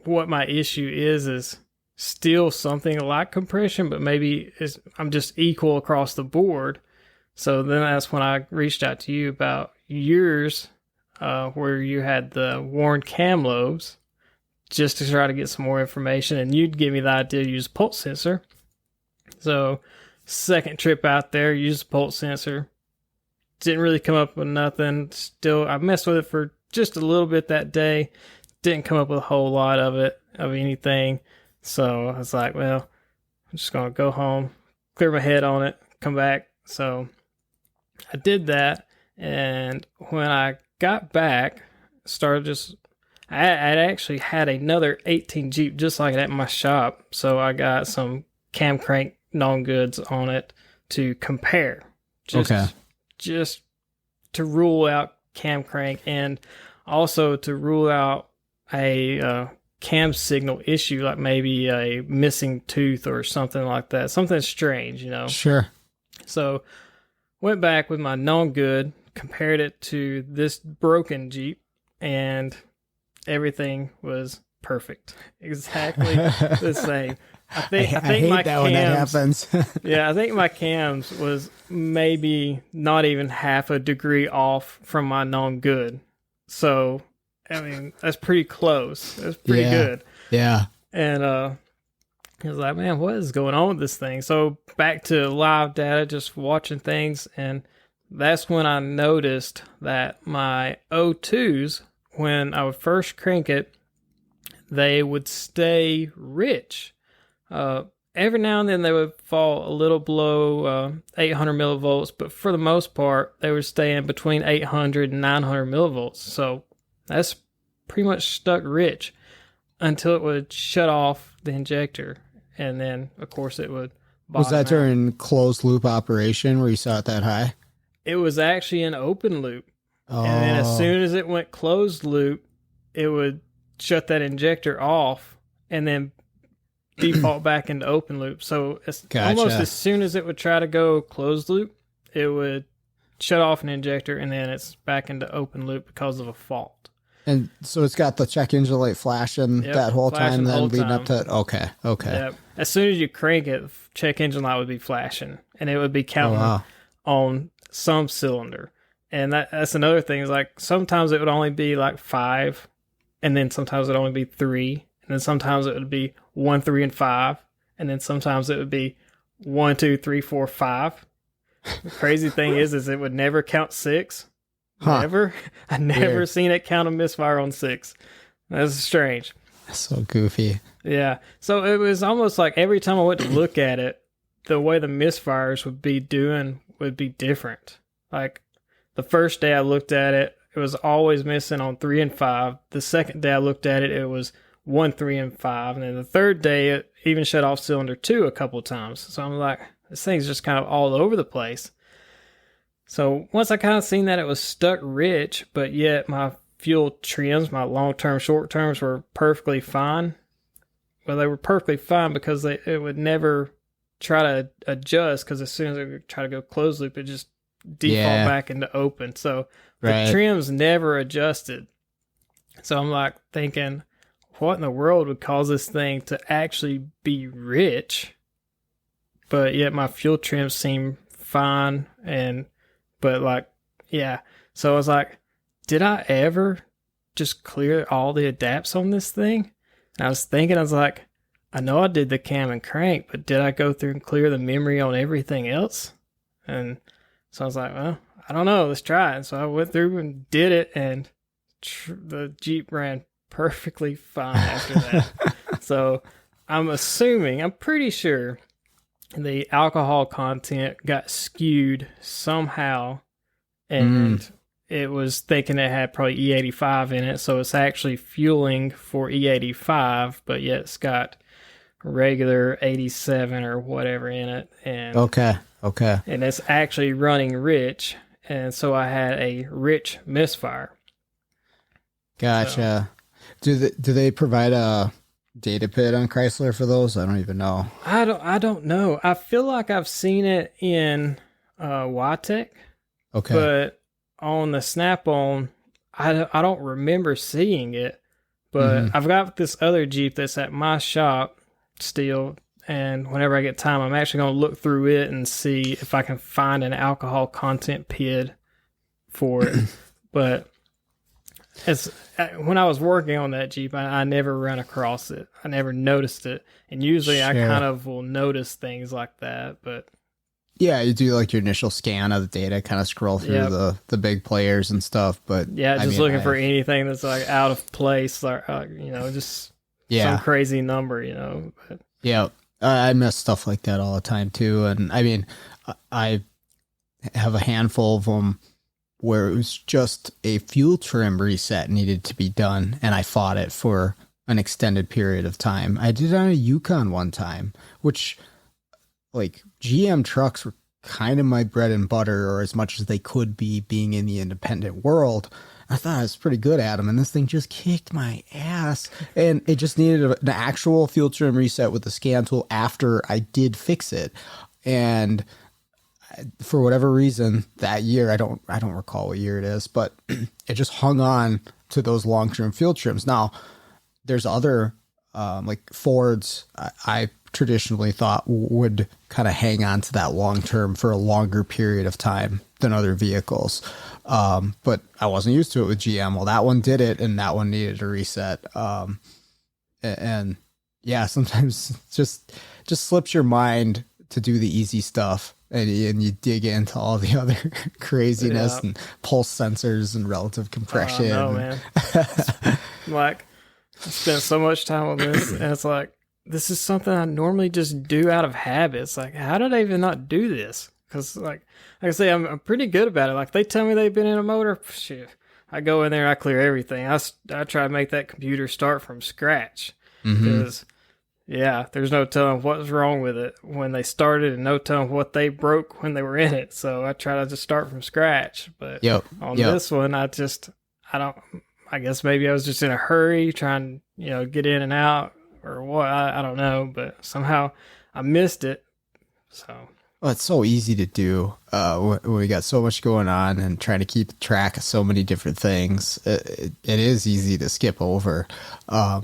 what my issue is still something like compression, but maybe I'm just equal across the board. So then that's when I reached out to you about yours, where you had the worn cam lobes, just to try to get some more information, and you'd give me the idea to use a pulse sensor. So second trip out there, used a pulse sensor. Didn't really come up with nothing. Still, I messed with it for just a little bit that day. Didn't come up with a whole lot of anything. So I was like, well, I'm just going to go home, clear my head on it, come back. So I did that. And when I got back, I actually had another 18 Jeep just like it at my shop. So I got some cam crank known goods on it to compare. Just to rule out cam crank, and also to rule out a cam signal issue, like maybe a missing tooth or something like that. Something strange, Sure. So went back with my known good, compared it to this broken Jeep, and everything was perfect. Exactly the same. I think hate my that when that happens. Yeah, I think my cams was maybe not even half a degree off from my known good. So, I mean, that's pretty close. That's pretty good. Yeah. And I was like, man, what is going on with this thing? So back to live data, just watching things, and that's when I noticed that my O2s, when I would first crank it, they would stay rich. Every now and then they would fall a little below 800 millivolts, but for the most part, they would stay in between 800 and 900 millivolts. So that's pretty much stuck rich until it would shut off the injector. And then, of course, it would bottom Was that out. during closed loop operation where you saw it that high? It was actually an open loop. Oh. And then as soon as it went closed loop, it would shut that injector off and then default back into open loop. So almost as soon as it would try to go closed loop, it would shut off an injector and then it's back into open loop because of a fault. And so it's got the check engine light flashing that whole time, then leading up to it? Okay. Yep. As soon as you crank it, check engine light would be flashing and it would be counting on some cylinder. And that's another thing, is like sometimes it would only be like 5, and then sometimes it would only be 3, and then sometimes it would be 1, 3, and 5, and then sometimes it would be 1, 2, 3, 4, 5. The crazy thing is it would never count 6. Never. I never seen it count a misfire on 6. That's strange. That's so goofy. Yeah. So it was almost like every time I went to look at it, the way the misfires would be different. Like the first day I looked at it, it was always missing on 3 and 5. The second day I looked at it, it was 1, 3, and 5. And then the third day, it even shut off cylinder 2 a couple of times. So I'm like, this thing's just kind of all over the place. So once I kind of seen that it was stuck rich, but yet my fuel trims, my long-term, short-terms were perfectly fine. Well, they were perfectly fine because it would never try to adjust, because as soon as it would try to go closed loop, it just default back into open. So the trims never adjusted. So I'm like thinking, what in the world would cause this thing to actually be rich, but yet my fuel trims seem fine? So I was like, did I ever just clear all the adapts on this thing? And I was thinking, I was like, I know I did the cam and crank, but did I go through and clear the memory on everything else? And so I was like, well, I don't know, let's try it. And so I went through and did it, and the Jeep ran perfectly fine after that. So I'm pretty sure the alcohol content got skewed somehow, and it was thinking it had probably E85 in it, so it's actually fueling for E85, but yet it's got regular 87 or whatever in it, and Okay. and it's actually running rich, and so I had a rich misfire. Gotcha. Do they provide a data pit on Chrysler for those? I don't even know. I don't know. I feel like I've seen it in YTech, Okay. but on the Snap-on, I don't remember seeing it. But I've got this other Jeep that's at my shop still, and whenever I get time, I'm actually going to look through it and see if I can find an alcohol content PID for it. But when I was working on that Jeep, I never ran across it. I never noticed it. And usually I kind of will notice things like that. But yeah, you do like your initial scan of the data, kind of scroll through the big players and stuff. But yeah, looking for anything that's like out of place, or just some crazy number, But, yeah, I miss stuff like that all the time too. And I mean, I have a handful of them where it was just a fuel trim reset needed to be done, and I fought it for an extended period of time. I did it on a Yukon one time, which, like, GM trucks were kind of my bread and butter, or as much as they could be, being in the independent world. I thought I was pretty good at them, and this thing just kicked my ass. And it just needed an actual fuel trim reset with the scan tool after I did fix it. And for whatever reason, that year, I don't recall what year it is, but it just hung on to those long-term fuel trims. Now, there's other like Fords I traditionally thought would kind of hang on to that long-term for a longer period of time than other vehicles. But I wasn't used to it with GM. Well, that one did it, and that one needed a reset. And yeah, sometimes it just slips your mind to do the easy stuff. And you dig into all the other craziness and pulse sensors and relative compression. Oh, no, man. Like, I spent so much time on this, and it's like, this is something I normally just do out of habit. It's like, how did I even not do this? Because, like I say, I'm pretty good about it. Like, they tell me they've been in a motor, shit, I go in there, I clear everything. I try to make that computer start from scratch. Because... yeah, there's no telling what's wrong with it when they started, and no telling what they broke when they were in it. So I try to just start from scratch. But this one, I guess maybe I was just in a hurry trying, get in and out or what. I don't know, but somehow I missed it. So. Well, it's so easy to do when we got so much going on and trying to keep track of so many different things. It is easy to skip over. I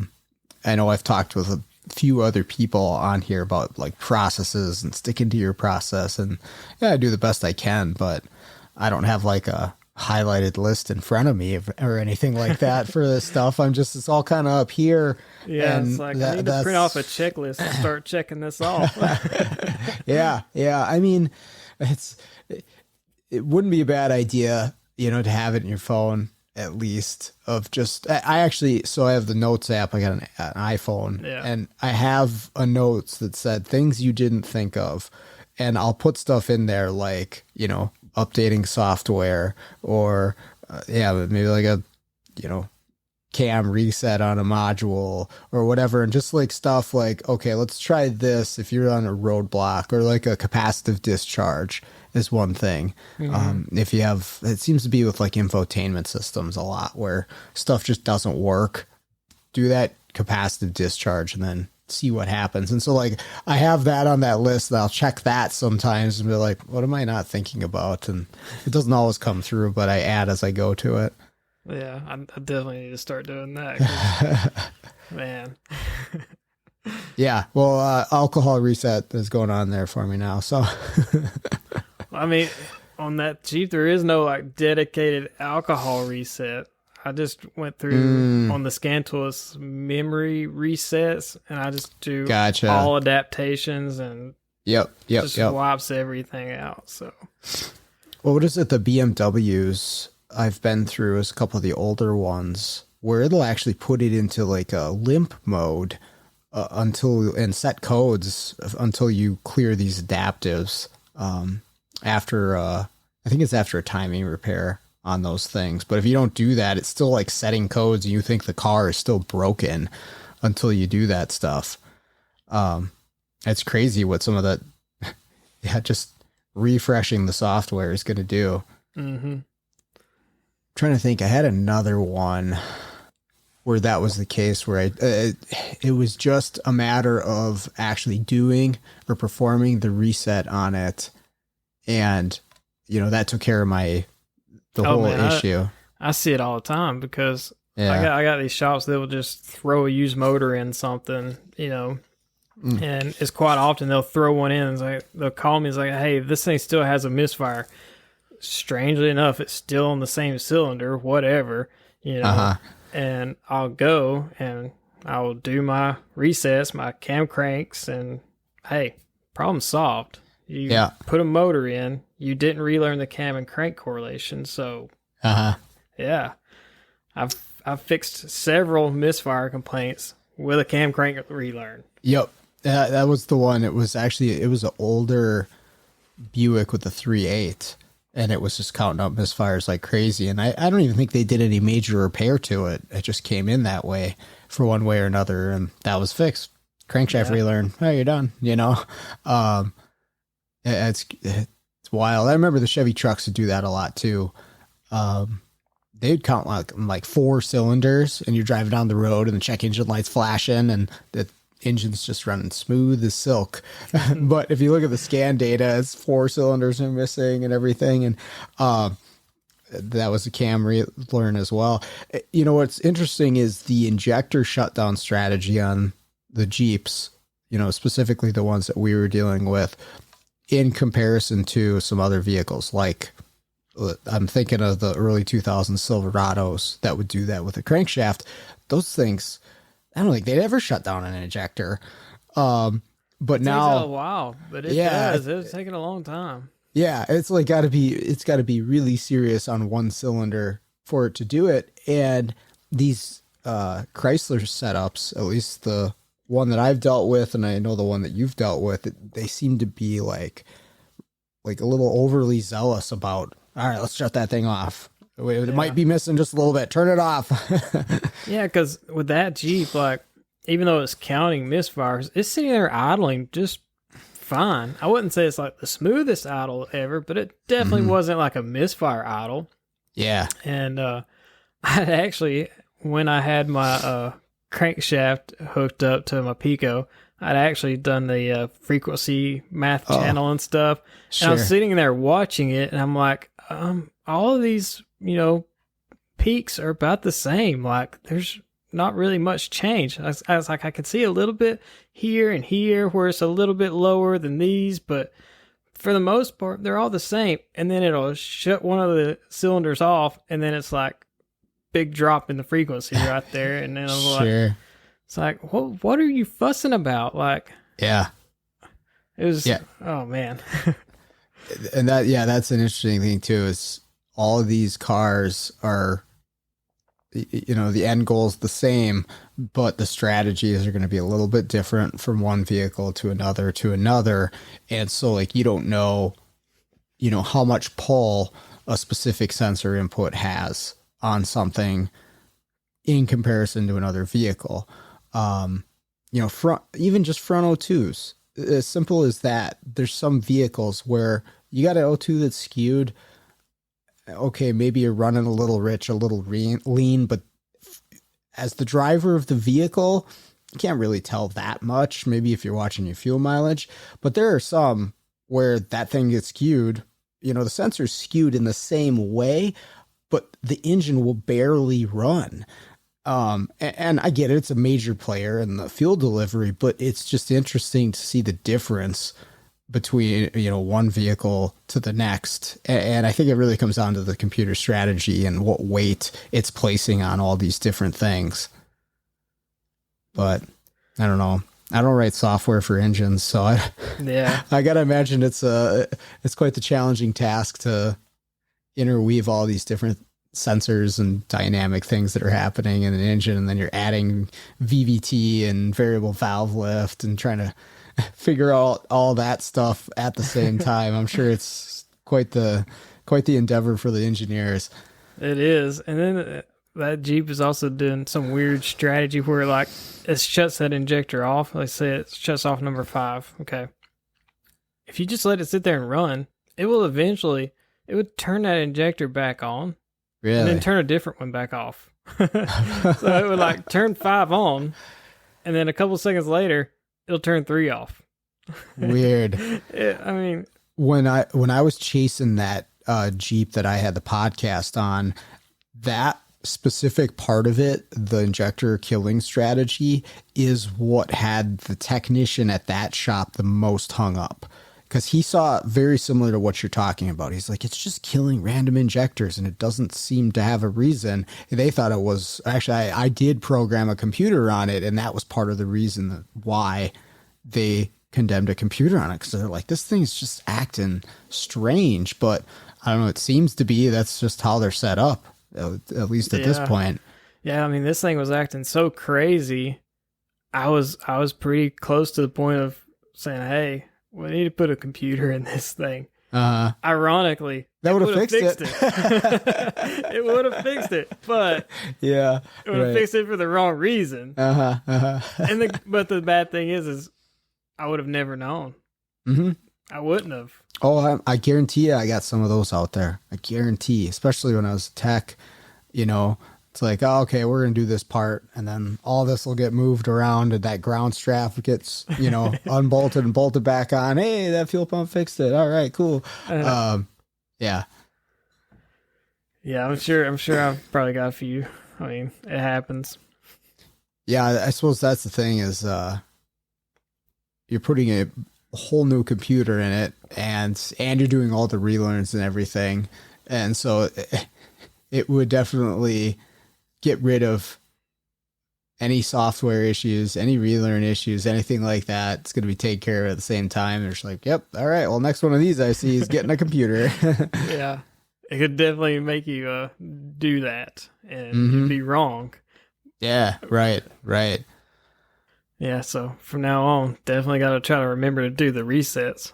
know I've talked with a few other people on here about like processes and sticking to your process, and yeah, I do the best I can, but I don't have like a highlighted list in front of me or anything like that for this stuff. It's all kind of up here. Yeah, and it's like I need to print off a checklist and start checking this off. Yeah. I mean, it wouldn't be a bad idea, to have it in your phone. At least of just, I have the notes app. I got an iPhone, and I have a notes that said things you didn't think of, and I'll put stuff in there like, updating software or maybe like a, cam reset on a module or whatever. And just like stuff like, okay, let's try this if you're on a roadblock, or like a capacitive discharge is one thing. If you have, it seems to be with like infotainment systems a lot where stuff just doesn't work, do that capacitive discharge and then see what happens. And so like, I have that on that list, and I'll check that sometimes and be like, what am I not thinking about? And it doesn't always come through, but I add as I go to it. Yeah, I definitely need to start doing that. Man. Yeah, well, alcohol reset is going on there for me now. So, I mean, on that Jeep, there is no like dedicated alcohol reset. I just went through on the scan tool's memory resets, and I just do all adaptations and just wipes everything out. So, well, what is it? The BMWs I've been through is a couple of the older ones where it'll actually put it into like a limp mode and set codes until you clear these adaptives. After I think it's after a timing repair on those things. But if you don't do that, it's still like setting codes and you think the car is still broken until you do that stuff. It's crazy what some of that, yeah, just refreshing the software is going to do. Mm-hmm. Trying to think, I had another one where that was the case where it was just a matter of actually doing or performing the reset on it. And, you know, that took care of the whole issue. I see it all the time because Yeah. I got these shops that will just throw a used motor in something, you know, and it's quite often they'll throw one in and it's like, they'll call me, it's like, hey, this thing still has a misfire. Strangely enough, it's still on the same cylinder, whatever, you know, and I'll go and I'll do my resets, my cam cranks, and hey, problem solved. You put a motor in, you didn't relearn the cam and crank correlation, so yeah, I've fixed several misfire complaints with a cam crank relearn. Yep. That was the one. It was an older Buick with a 3.8, and it was just counting up misfires like crazy. And I don't even think they did any major repair to it. It just came in that way for one way or another, and that was fixed. Crankshaft relearn. Oh, you're done. You know, it's wild. I remember the Chevy trucks would do that a lot too. They'd count like 4 cylinders, and you're driving down the road, and the check engine light's flashing, and the engine's just running smooth as silk. But if you look at the scan data, it's 4 cylinders are missing and everything. And that was a cam relearn as well. You know, what's interesting is the injector shutdown strategy on the Jeeps, you know, specifically the ones that we were dealing with, in comparison to some other vehicles. Like, I'm thinking of the early 2000s Silverados that would do that with a crankshaft. Those things, I don't think they'd ever shut down an injector. But it now, takes a while, but it does. It's taking a long time. Yeah, it's got to be really serious on one cylinder for it to do it. And these Chrysler setups, at least the one that I've dealt with, and I know the one that you've dealt with, they seem to be like a little overly zealous about, all right, let's shut that thing off. It might be missing just a little bit. Turn it off. Yeah, because with that Jeep, like, even though it's counting misfires, it's sitting there idling just fine. I wouldn't say it's like the smoothest idle ever, but it definitely wasn't like a misfire idle. Yeah. And I'd actually, when I had my crankshaft hooked up to my Pico, I'd actually done the frequency math channel and stuff. Sure. And I was sitting there watching it, and I'm like, all of these, you know, peaks are about the same. Like, there's not really much change. I was like, I could see a little bit here and here where it's a little bit lower than these, but for the most part, they're all the same. And then it'll shut one of the cylinders off, and then it's like big drop in the frequency right there. And then I was like, it's like, what are you fussing about? Like, yeah, it was, oh man. And that's an interesting thing too, is all of these cars are, you know, the end goal is the same, but the strategies are going to be a little bit different from one vehicle to another. And so, like, you don't know, you know, how much pull a specific sensor input has on something in comparison to another vehicle. You know, even just front O2s, as simple as that. There's some vehicles where you got an O2 that's skewed. Okay, maybe you're running a little rich, a little lean, but as the driver of the vehicle, you can't really tell that much. Maybe if you're watching your fuel mileage, but there are some where that thing gets skewed. You know, the sensor's skewed in the same way, but the engine will barely run. And I get it, it's a major player in the fuel delivery, but it's just interesting to see the difference between, you know, one vehicle to the next. And I think it really comes down to the computer strategy and what weight it's placing on all these different things. But I don't know. I don't write software for engines, so I gotta imagine it's quite the challenging task to interweave all these different sensors and dynamic things that are happening in an engine, and then you're adding VVT and variable valve lift and trying to figure out all that stuff at the same time. I'm sure it's quite the endeavor for the engineers. It is. And then that Jeep is also doing some weird strategy where, like, it shuts that injector off. Let's say it shuts off number 5. Okay. If you just let it sit there and run, it would turn that injector back on. Really? And then turn a different one back off. So it would, like, turn 5 on, and then a couple seconds later, it'll turn 3 off. Weird. I mean, when I was chasing that Jeep that I had the podcast on, that specific part of it, the injector killing strategy, is what had the technician at that shop the most hung up. Because he saw very similar to what you're talking about. He's like, it's just killing random injectors and it doesn't seem to have a reason. They thought it was, actually, I did program a computer on it, and that was part of the reason why they condemned a computer on it. Because they're like, this thing's just acting strange. But I don't know, it seems to be that's just how they're set up, at least at this point. Yeah, I mean, this thing was acting so crazy. I was pretty close to the point of saying, hey, we need to put a computer in this thing. Ironically, that would have fixed it. It would have fixed it, but yeah, it would have fixed it for the wrong reason. But the bad thing is I would have never known. Mm-hmm. I wouldn't have. Oh, I guarantee you, I got some of those out there. I guarantee, especially when I was tech. You know, it's like, oh, okay, we're going to do this part, and then all this will get moved around, and that ground strap gets, unbolted and bolted back on. Hey, that fuel pump fixed it. All right, cool. Yeah. Yeah, I'm sure I've probably got a few. I mean, it happens. Yeah, I suppose that's the thing is you're putting a whole new computer in it, and you're doing all the relearns and everything. And so it would definitely get rid of any software issues, any relearn issues, anything like that. It's going to be taken care of at the same time. They're just like, yep, all right, well, next one of these I see is getting a computer. Yeah. It could definitely make you do that, and you'd be wrong. Yeah, right. Yeah, so from now on, definitely got to try to remember to do the resets.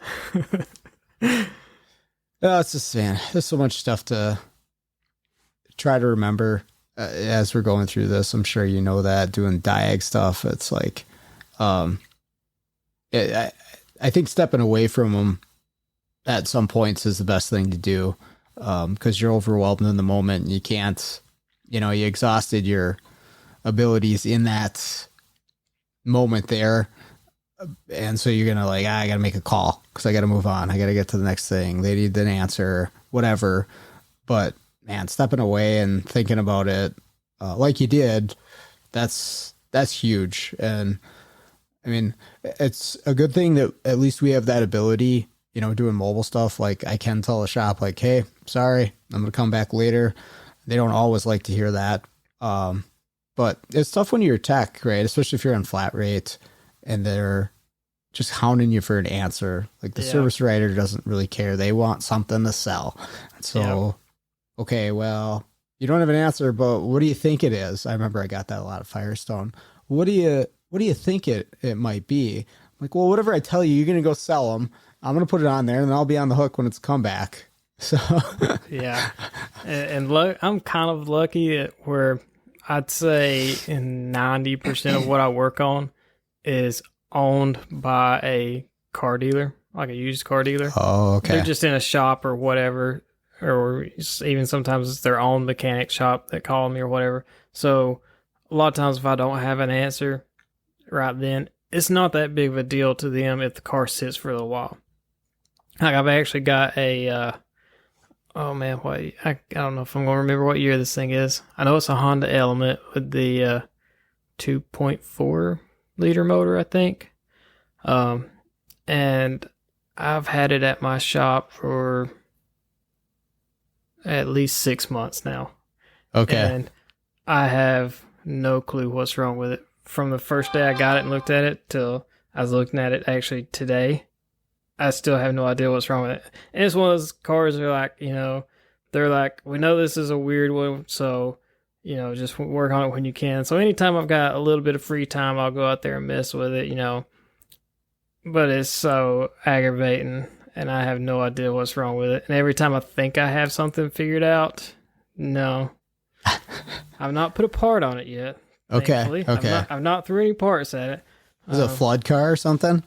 It's just, man, there's so much stuff to try to remember as we're going through this. I'm sure you know that, doing diag stuff, it's like, I think stepping away from them at some points is the best thing to do, because you're overwhelmed in the moment and you can't, you exhausted your abilities in that moment there. And so you're going to I got to make a call because I got to move on. I got to get to the next thing. They need an answer, whatever. But man, stepping away and thinking about it, like you did, that's huge. And I mean, it's a good thing that at least we have that ability, doing mobile stuff. Like I can tell a shop like, hey, sorry, I'm going to come back later. They don't always like to hear that. But it's tough when you're tech, right? Especially if you're on flat rate and they're just hounding you for an answer. Like the service writer doesn't really care. They want something to sell. So, okay, well, you don't have an answer, but what do you think it is? I remember I got that a lot of Firestone. What do you think it might be? I'm like, well, whatever I tell you, you're going to go sell them. I'm going to put it on there and then I'll be on the hook when it's come back. So yeah. And I'm kind of lucky at where I'd say 90% of what I work on is owned by a car dealer, like a used car dealer. Oh, okay. They're just in a shop or whatever, or even sometimes it's their own mechanic shop that call me or whatever. So a lot of times if I don't have an answer right then, it's not that big of a deal to them if the car sits for a little while. Like I've actually got a, oh man, I don't know if I'm going to remember what year this thing is. I know it's a Honda Element with the 2.4 liter motor, I think. And I've had it at my shop for at least 6 months now. Okay. And I have no clue what's wrong with it. From the first day I got it and looked at it till I was looking at it actually today, I still have no idea what's wrong with it. And it's one of those cars that are like, they're like, we know this is a weird one, so, just work on it when you can. So anytime I've got a little bit of free time, I'll go out there and mess with it, But it's so aggravating, and I have no idea what's wrong with it. And every time I think I have something figured out, No. I've not put a part on it yet. Okay. Thankfully. Okay. I've not threw any parts at it. Is it a flood car or something?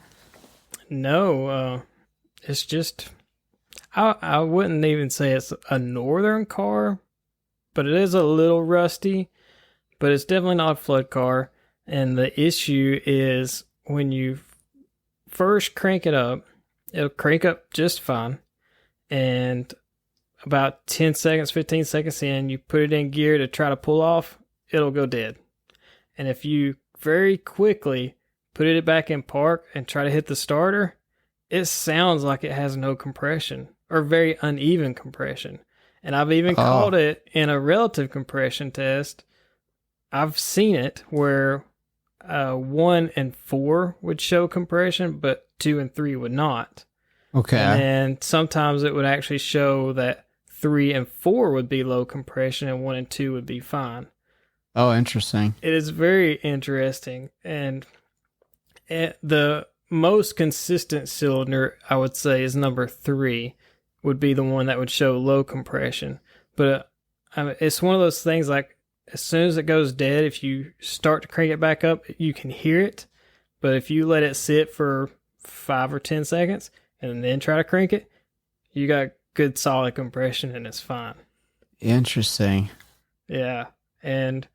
No. It's just, I wouldn't even say it's a northern car, but it is a little rusty, but it's definitely not a flood car. And the issue is when you first crank it up, it'll crank up just fine. And about 10 seconds, 15 seconds in, you put it in gear to try to pull off, it'll go dead. And if you very quickly put it back in park and try to hit the starter, it sounds like it has no compression or very uneven compression. And I've even caught it in a relative compression test. I've seen it where 1 and 4 would show compression, but 2 and 3 would not. Okay. And sometimes it would actually show that 3 and 4 would be low compression and 1 and 2 would be fine. Oh, interesting. It is very interesting. And the most consistent cylinder, I would say, is number 3, would be the one that would show low compression. But it's one of those things like, as soon as it goes dead, if you start to crank it back up, you can hear it. But if you let it sit for 5 or 10 seconds and then try to crank it, you got good solid compression and it's fine. Interesting. Yeah. And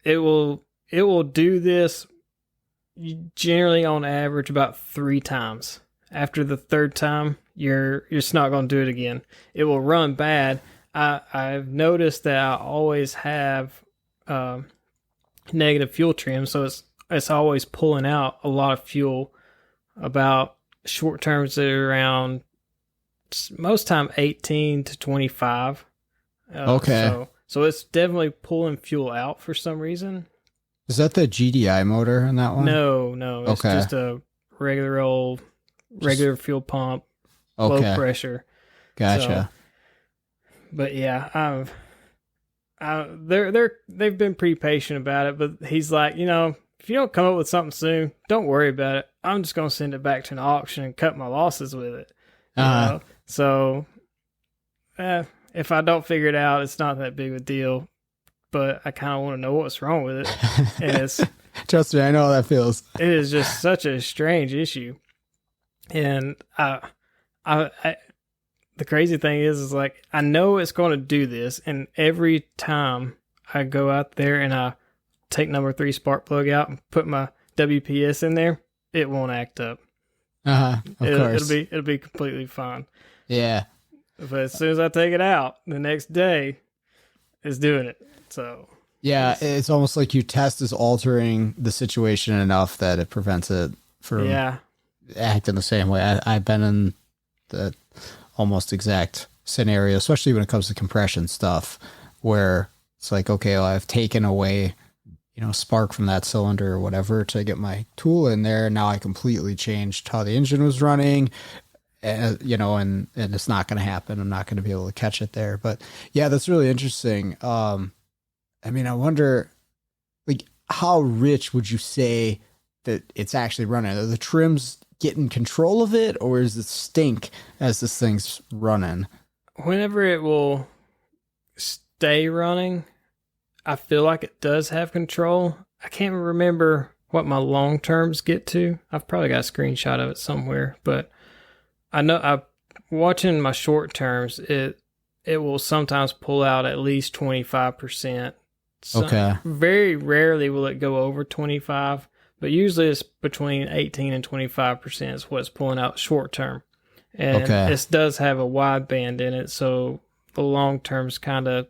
it will do this generally on average about 3 times. After the 3rd time, you're just not going to do it again. It will run bad. I've noticed that I always have negative fuel trim, so it's always pulling out a lot of fuel. About short terms at around most time 18 to 25. Okay. So it's definitely pulling fuel out for some reason. Is that the GDI motor in that one? No. It's just a regular fuel pump, low pressure. Gotcha. But yeah, they've been pretty patient about it. But he's like, if you don't come up with something soon, don't worry about it. I'm just gonna send it back to an auction and cut my losses with it. So, if I don't figure it out, it's not that big of a deal. But I kind of want to know what's wrong with it. And it's trust me, I know how that feels. It is just such a strange issue. And the crazy thing is like, I know it's going to do this. And every time I go out there and I take number 3 spark plug out and put my WPS in there, it won't act up. Of course. It'll be completely fine. Yeah. But as soon as I take it out, the next day, it's doing it. So yeah, it's almost like your test is altering the situation enough that it prevents it from acting the same way. I've been in the almost exact scenario, especially when it comes to compression stuff, where it's like, okay, well, I've taken away, spark from that cylinder or whatever to get my tool in there. Now I completely changed how the engine was running. And it's not going to happen. I'm not going to be able to catch it there. But yeah, that's really interesting. I wonder, like, how rich would you say that it's actually running? Are the trims getting control of it, or is it stink as this thing's running? Whenever it will stay running, I feel like it does have control. I can't remember what my long terms get to. I've probably got a screenshot of it somewhere, but I know watching my short terms, it will sometimes pull out at least 25%. Okay. Very rarely will it go over 25, but usually it's between 18 and 25% is what's pulling out short term. And it does have a wide band in it, so the long terms I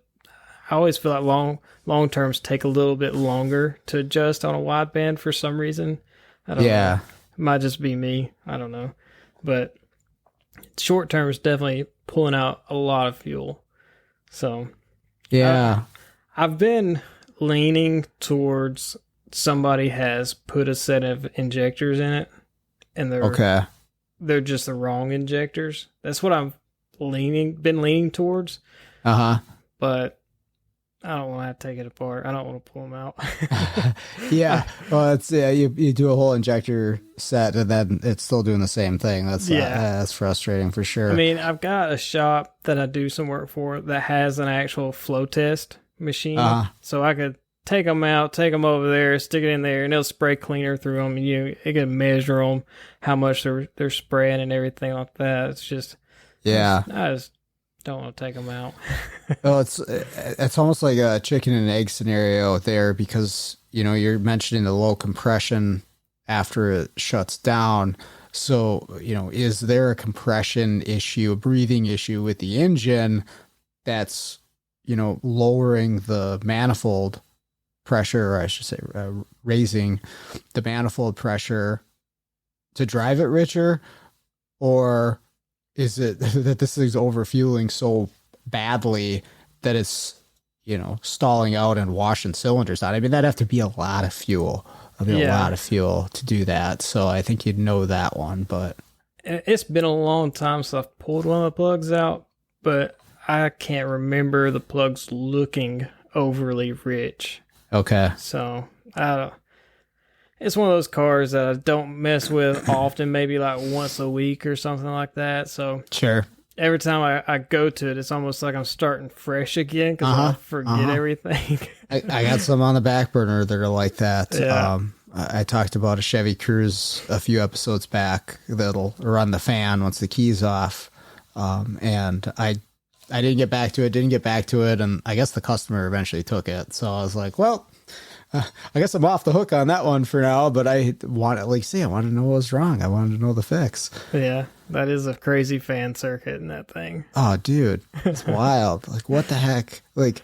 always feel like long terms take a little bit longer to adjust on a wide band for some reason. I don't know. It might just be me. I don't know. But short term is definitely pulling out a lot of fuel. So yeah, I've been leaning towards somebody has put a set of injectors in it, and they're just the wrong injectors. That's what I've been leaning towards. But I don't want to have to take it apart. I don't want to pull them out. Yeah. Well, it's you do a whole injector set and then it's still doing the same thing. That's frustrating for sure. I mean, I've got a shop that I do some work for that has an actual flow test machine, so I could take them out, take them over there, stick it in there, and it'll spray cleaner through them. And it can measure them, how much they're spraying and everything like that. It's just, I just don't want to take them out. Well, it's almost like a chicken and egg scenario there because, you're mentioning the low compression after it shuts down. So, is there a compression issue, a breathing issue with the engine that's, lowering the manifold pressure, or I should say raising the manifold pressure to drive it richer? Or is it that this thing's overfueling so badly that it's, stalling out and washing cylinders out? I mean, that'd have to be a lot of fuel. A lot of fuel to do that. So I think you'd know that one, but it's been a long time since I've pulled one of the plugs out, but I can't remember the plugs looking overly rich. Okay. So it's one of those cars that I don't mess with often, maybe like once a week or something like that. So sure. Every time I go to it, it's almost like I'm starting fresh again because I forget everything. I got some on the back burner that are like that. Yeah. I talked about a Chevy Cruze a few episodes back that'll run the fan once the key's off. And I didn't get back to it. And I guess the customer eventually took it. So I was like, well, I guess I'm off the hook on that one for now, but I wanted to know what was wrong. I wanted to know the fix. Yeah, that is a crazy fan circuit in that thing. Oh, dude, it's wild. Like, what the heck? Like,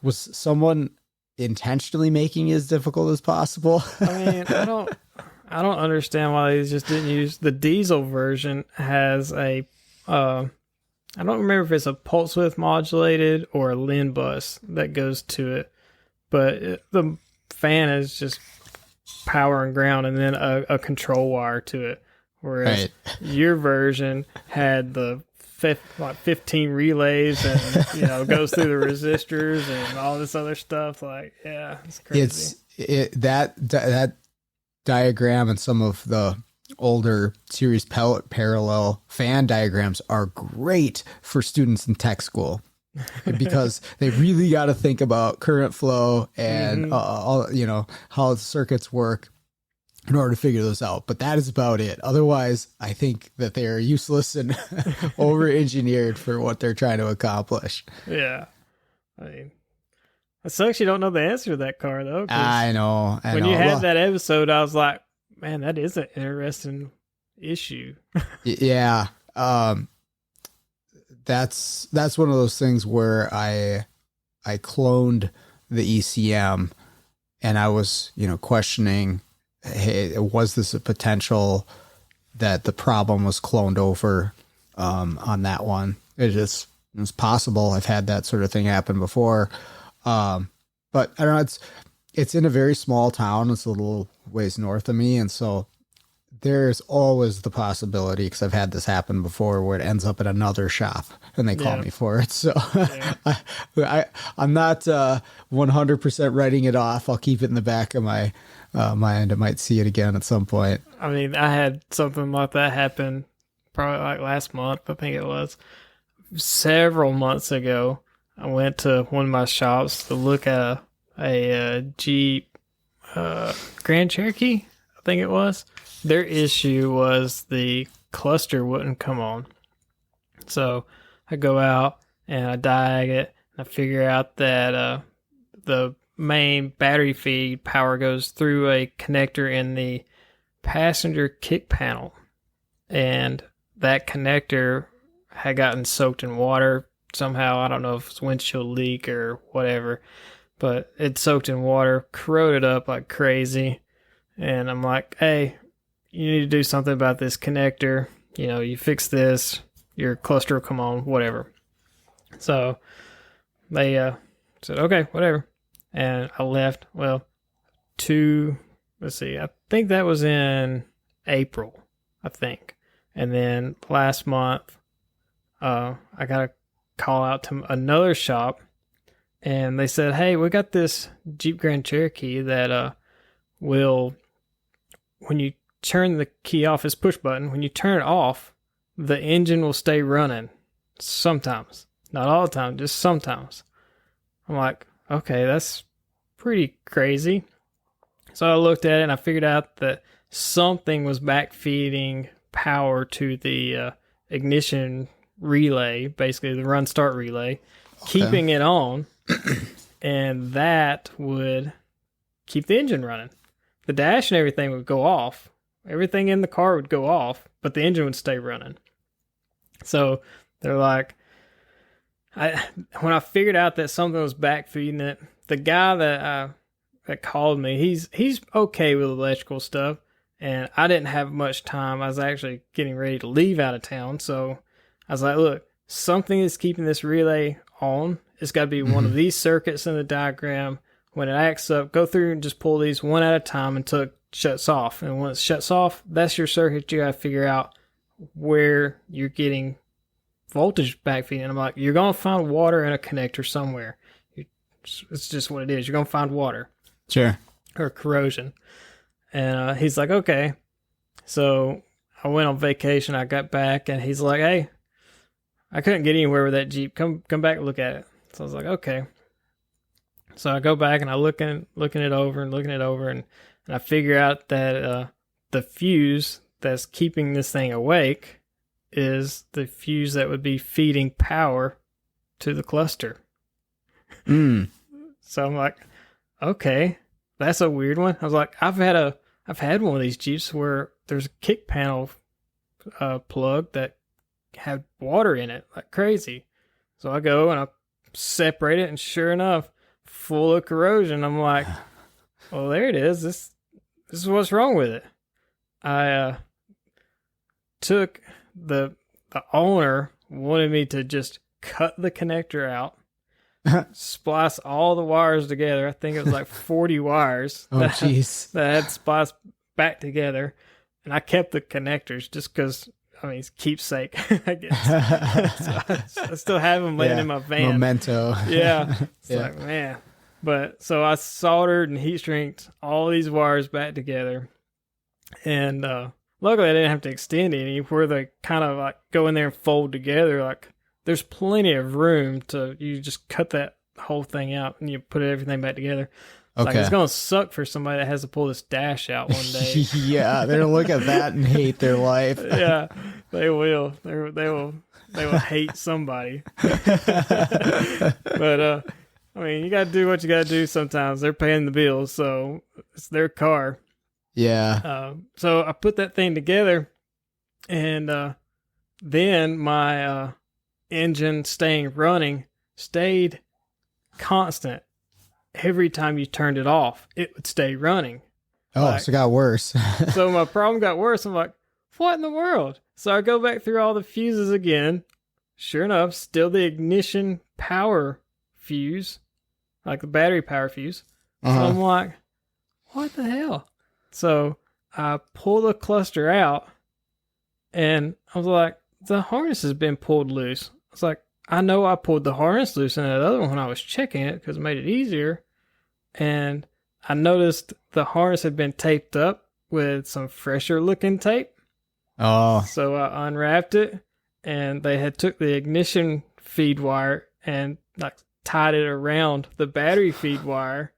was someone intentionally making it as difficult as possible? I mean, I don't understand why they just didn't use the diesel version. Has a I don't remember if it's a pulse width modulated or a LIN bus that goes to it, but the fan is just power and ground and then a control wire to it. Whereas your version had the 15 relays and, goes through the resistors and all this other stuff. Like, yeah, it's crazy. That diagram and some of the older series parallel fan diagrams are great for students in tech school. Because they really got to think about current flow and all, how the circuits work in order to figure those out. But that is about it. Otherwise, I think that they are useless and over-engineered for what they're trying to accomplish. Yeah. I mean, it sucks you don't know the answer to that car, though. I know. When you had that episode, I was like, man, that is an interesting issue. Yeah. That's one of those things where I cloned the ECM and I was, questioning, hey, was this a potential that the problem was cloned over on that one? It's possible. I've had that sort of thing happen before. But I don't know, it's in a very small town. It's a little ways north of me. And so there's always the possibility, because I've had this happen before, where it ends up at another shop and they call me for it. So I'm not 100% writing it off. I'll keep it in the back of my mind. I might see it again at some point. I mean, I had something like that happen probably like last month. I think it was several months ago. I went to one of my shops to look at a Jeep Grand Cherokee, I think it was. Their issue was the cluster wouldn't come on. So I go out and I diag it, and I figure out that the main battery feed power goes through a connector in the passenger kick panel. And that connector had gotten soaked in water somehow. I don't know if it's windshield leak or whatever, but it soaked in water, corroded up like crazy. And I'm like, hey, you need to do something about this connector. You fix this, your cluster will come on, whatever. So they said, okay, whatever. And I left. Well, I think that was in April, I think. And then last month, I got a call out to another shop and they said, "Hey, we got this Jeep Grand Cherokee that will, when you turn the key off, it's push button. When you turn it off, the engine will stay running. Sometimes, not all the time, just sometimes." I'm like, okay, that's pretty crazy. So I looked at it and I figured out that something was backfeeding power to the ignition relay, basically the run start relay, keeping it on, and that would keep the engine running. The dash and everything would go off. Everything in the car would go off, but the engine would stay running. So they're like, when I figured out that something was backfeeding it, the guy that called me, he's okay with electrical stuff, and I didn't have much time. I was actually getting ready to leave out of town, so I was like, look, something is keeping this relay on. It's got to be one of these circuits in the diagram. When it acts up, go through and just pull these one at a time until it shuts off. And when it shuts off, that's your circuit. You got to figure out where you're getting voltage backfeeding. And I'm like, you're going to find water in a connector somewhere. It's just what it is. You're going to find water. Sure. Or corrosion. And he's like, okay. So I went on vacation. I got back and he's like, hey, I couldn't get anywhere with that Jeep. Come back and look at it. So I was like, okay. So I go back and I looking it over and I figure out that the fuse that's keeping this thing awake is the fuse that would be feeding power to the cluster. So I'm like, okay, that's a weird one. I was like, I've had one of these Jeeps where there's a kick panel plug that had water in it like crazy. So I go and I separate it, and sure enough, full of corrosion. I'm like, well, there it is. This is what's wrong with it. I took the owner wanted me to just cut the connector out, splice all the wires together. I think it was like 40 wires. Oh, jeez. That had spliced back together, and I kept the connectors just because. I mean, it's keepsake, I guess. So I still have them laying in my van. Memento. Yeah. It's like, man. But so I soldered and heat shrinked all these wires back together. And luckily I didn't have to extend any where they kind of like go in there and fold together. Like there's plenty of room you just cut that whole thing out and you put everything back together. Okay. Like it's going to suck for somebody that has to pull this dash out one day. Yeah, they're going to look at that and hate their life. Yeah, they will. They will hate somebody. But I mean, you got to do what you got to do sometimes. They're paying the bills, so it's their car. Yeah. So I put that thing together, and then my engine staying running stayed constant. Every time you turned it off, it would stay running. Oh, so it got worse. So my problem got worse. I'm like, what in the world? So I go back through all the fuses again. Sure enough, still the ignition power fuse, like the battery power fuse. So I'm like, what the hell? So I pull the cluster out, and I was like, the harness has been pulled loose. I was like, I know I pulled the harness loose in that other one when I was checking it because it made it easier. And I noticed the harness had been taped up with some fresher looking tape. Oh. So I unwrapped it, and they had took the ignition feed wire and like tied it around the battery feed wire,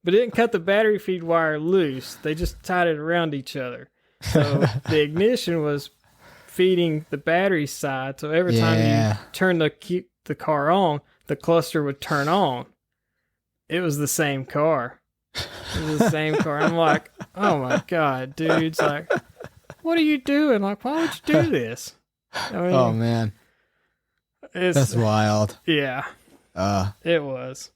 but didn't cut the battery feed wire loose. They just tied it around each other. So the ignition was feeding the battery side, so every time you turn the car on, the cluster would turn on. It was the same car. It was the same car. I'm like, oh my god, dude! It's like, what are you doing? Like, why would you do this? I mean, oh man, that's wild. Yeah, it was.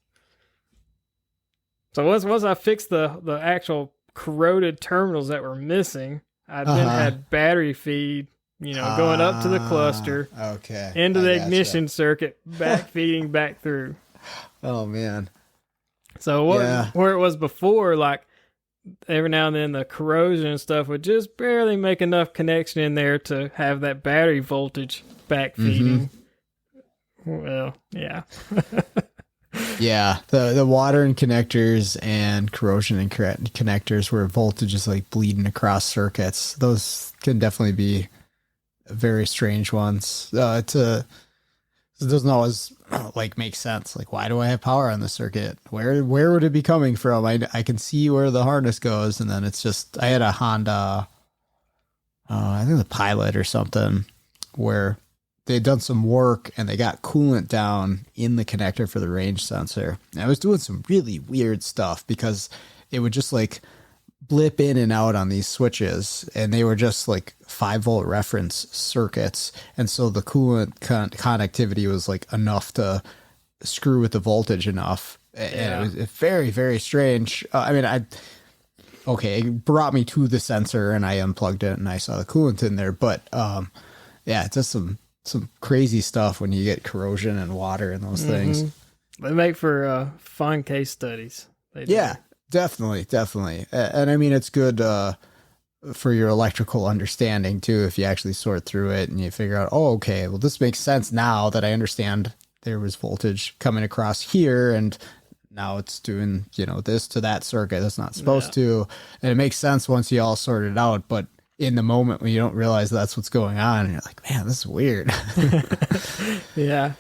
So once I fixed the actual corroded terminals that were missing, I then had battery feed. Going up to the cluster, into the ignition circuit, back feeding back through. Oh man! So where it was before, like every now and then the corrosion and stuff would just barely make enough connection in there to have that battery voltage back feeding. Well, yeah. Yeah, the water in connectors and corrosion in connectors where voltage is like bleeding across circuits. Those can definitely be very strange ones. It doesn't always like make sense. Like, why do I have power on the circuit? Where would it be coming from? I can see where the harness goes, and then it's just I had a Honda, I think the Pilot or something, where they had done some work and they got coolant down in the connector for the range sensor. And I was doing some really weird stuff because it would just like blip in and out on these switches, and they were just like 5-volt reference circuits. And so the coolant connectivity was like enough to screw with the voltage enough. And it was very, very strange. It brought me to the sensor and I unplugged it and I saw the coolant in there. But it's just some crazy stuff when you get corrosion and water and those things. They make for fun case studies. Yeah, definitely. And I mean, it's good for your electrical understanding too, if you actually sort through it and you figure out, oh, okay, well, this makes sense now that I understand there was voltage coming across here and now it's doing, this to that circuit that's not supposed to. And it makes sense once you all sort it out, but in the moment when you don't realize that's what's going on, and you're like, man, this is weird. Yeah.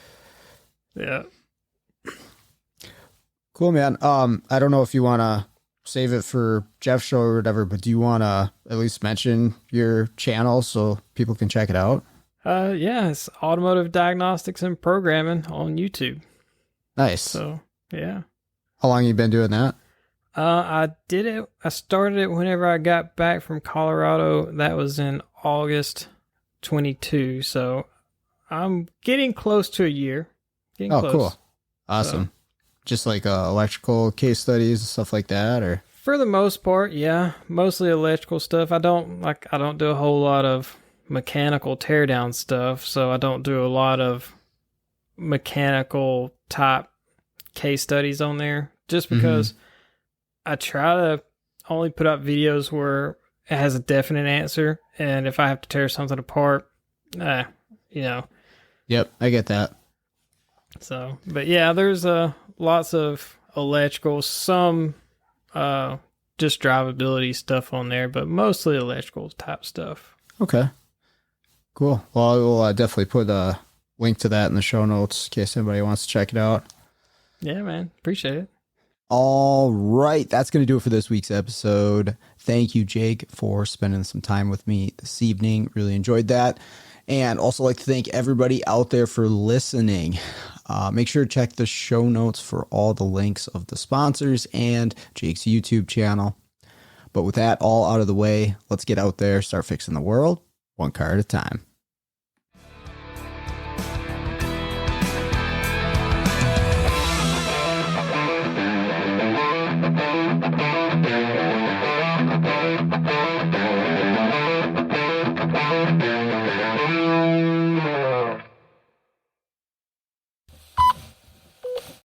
Cool, man. I don't know if you want to save it for Jeff's show or whatever, but do you want to at least mention your channel so people can check it out? It's Automotive Diagnostics and Programming on YouTube. Nice. So, yeah. How long have you been doing that? I started it whenever I got back from Colorado. That was in August 22. So I'm getting close to a year. Close. Cool. Awesome. So, just like electrical case studies and stuff like that, or? For the most part, yeah. Mostly electrical stuff. I don't do a whole lot of mechanical teardown stuff. So I don't do a lot of mechanical type case studies on there just because I try to only put up videos where it has a definite answer, and if I have to tear something apart, Yep, I get that. So, but yeah, there's lots of electrical, some just drivability stuff on there, but mostly electrical type stuff. Okay, cool. Well, I will definitely put a link to that in the show notes in case anybody wants to check it out. Yeah, man, appreciate it. All right, that's going to do it for this week's episode. Thank you, Jake, for spending some time with me this evening. Really enjoyed that. And also like to thank everybody out there for listening. Make sure to check the show notes for all the links of the sponsors and Jake's YouTube channel. But with that all out of the way, let's get out there, start fixing the world one car at a time.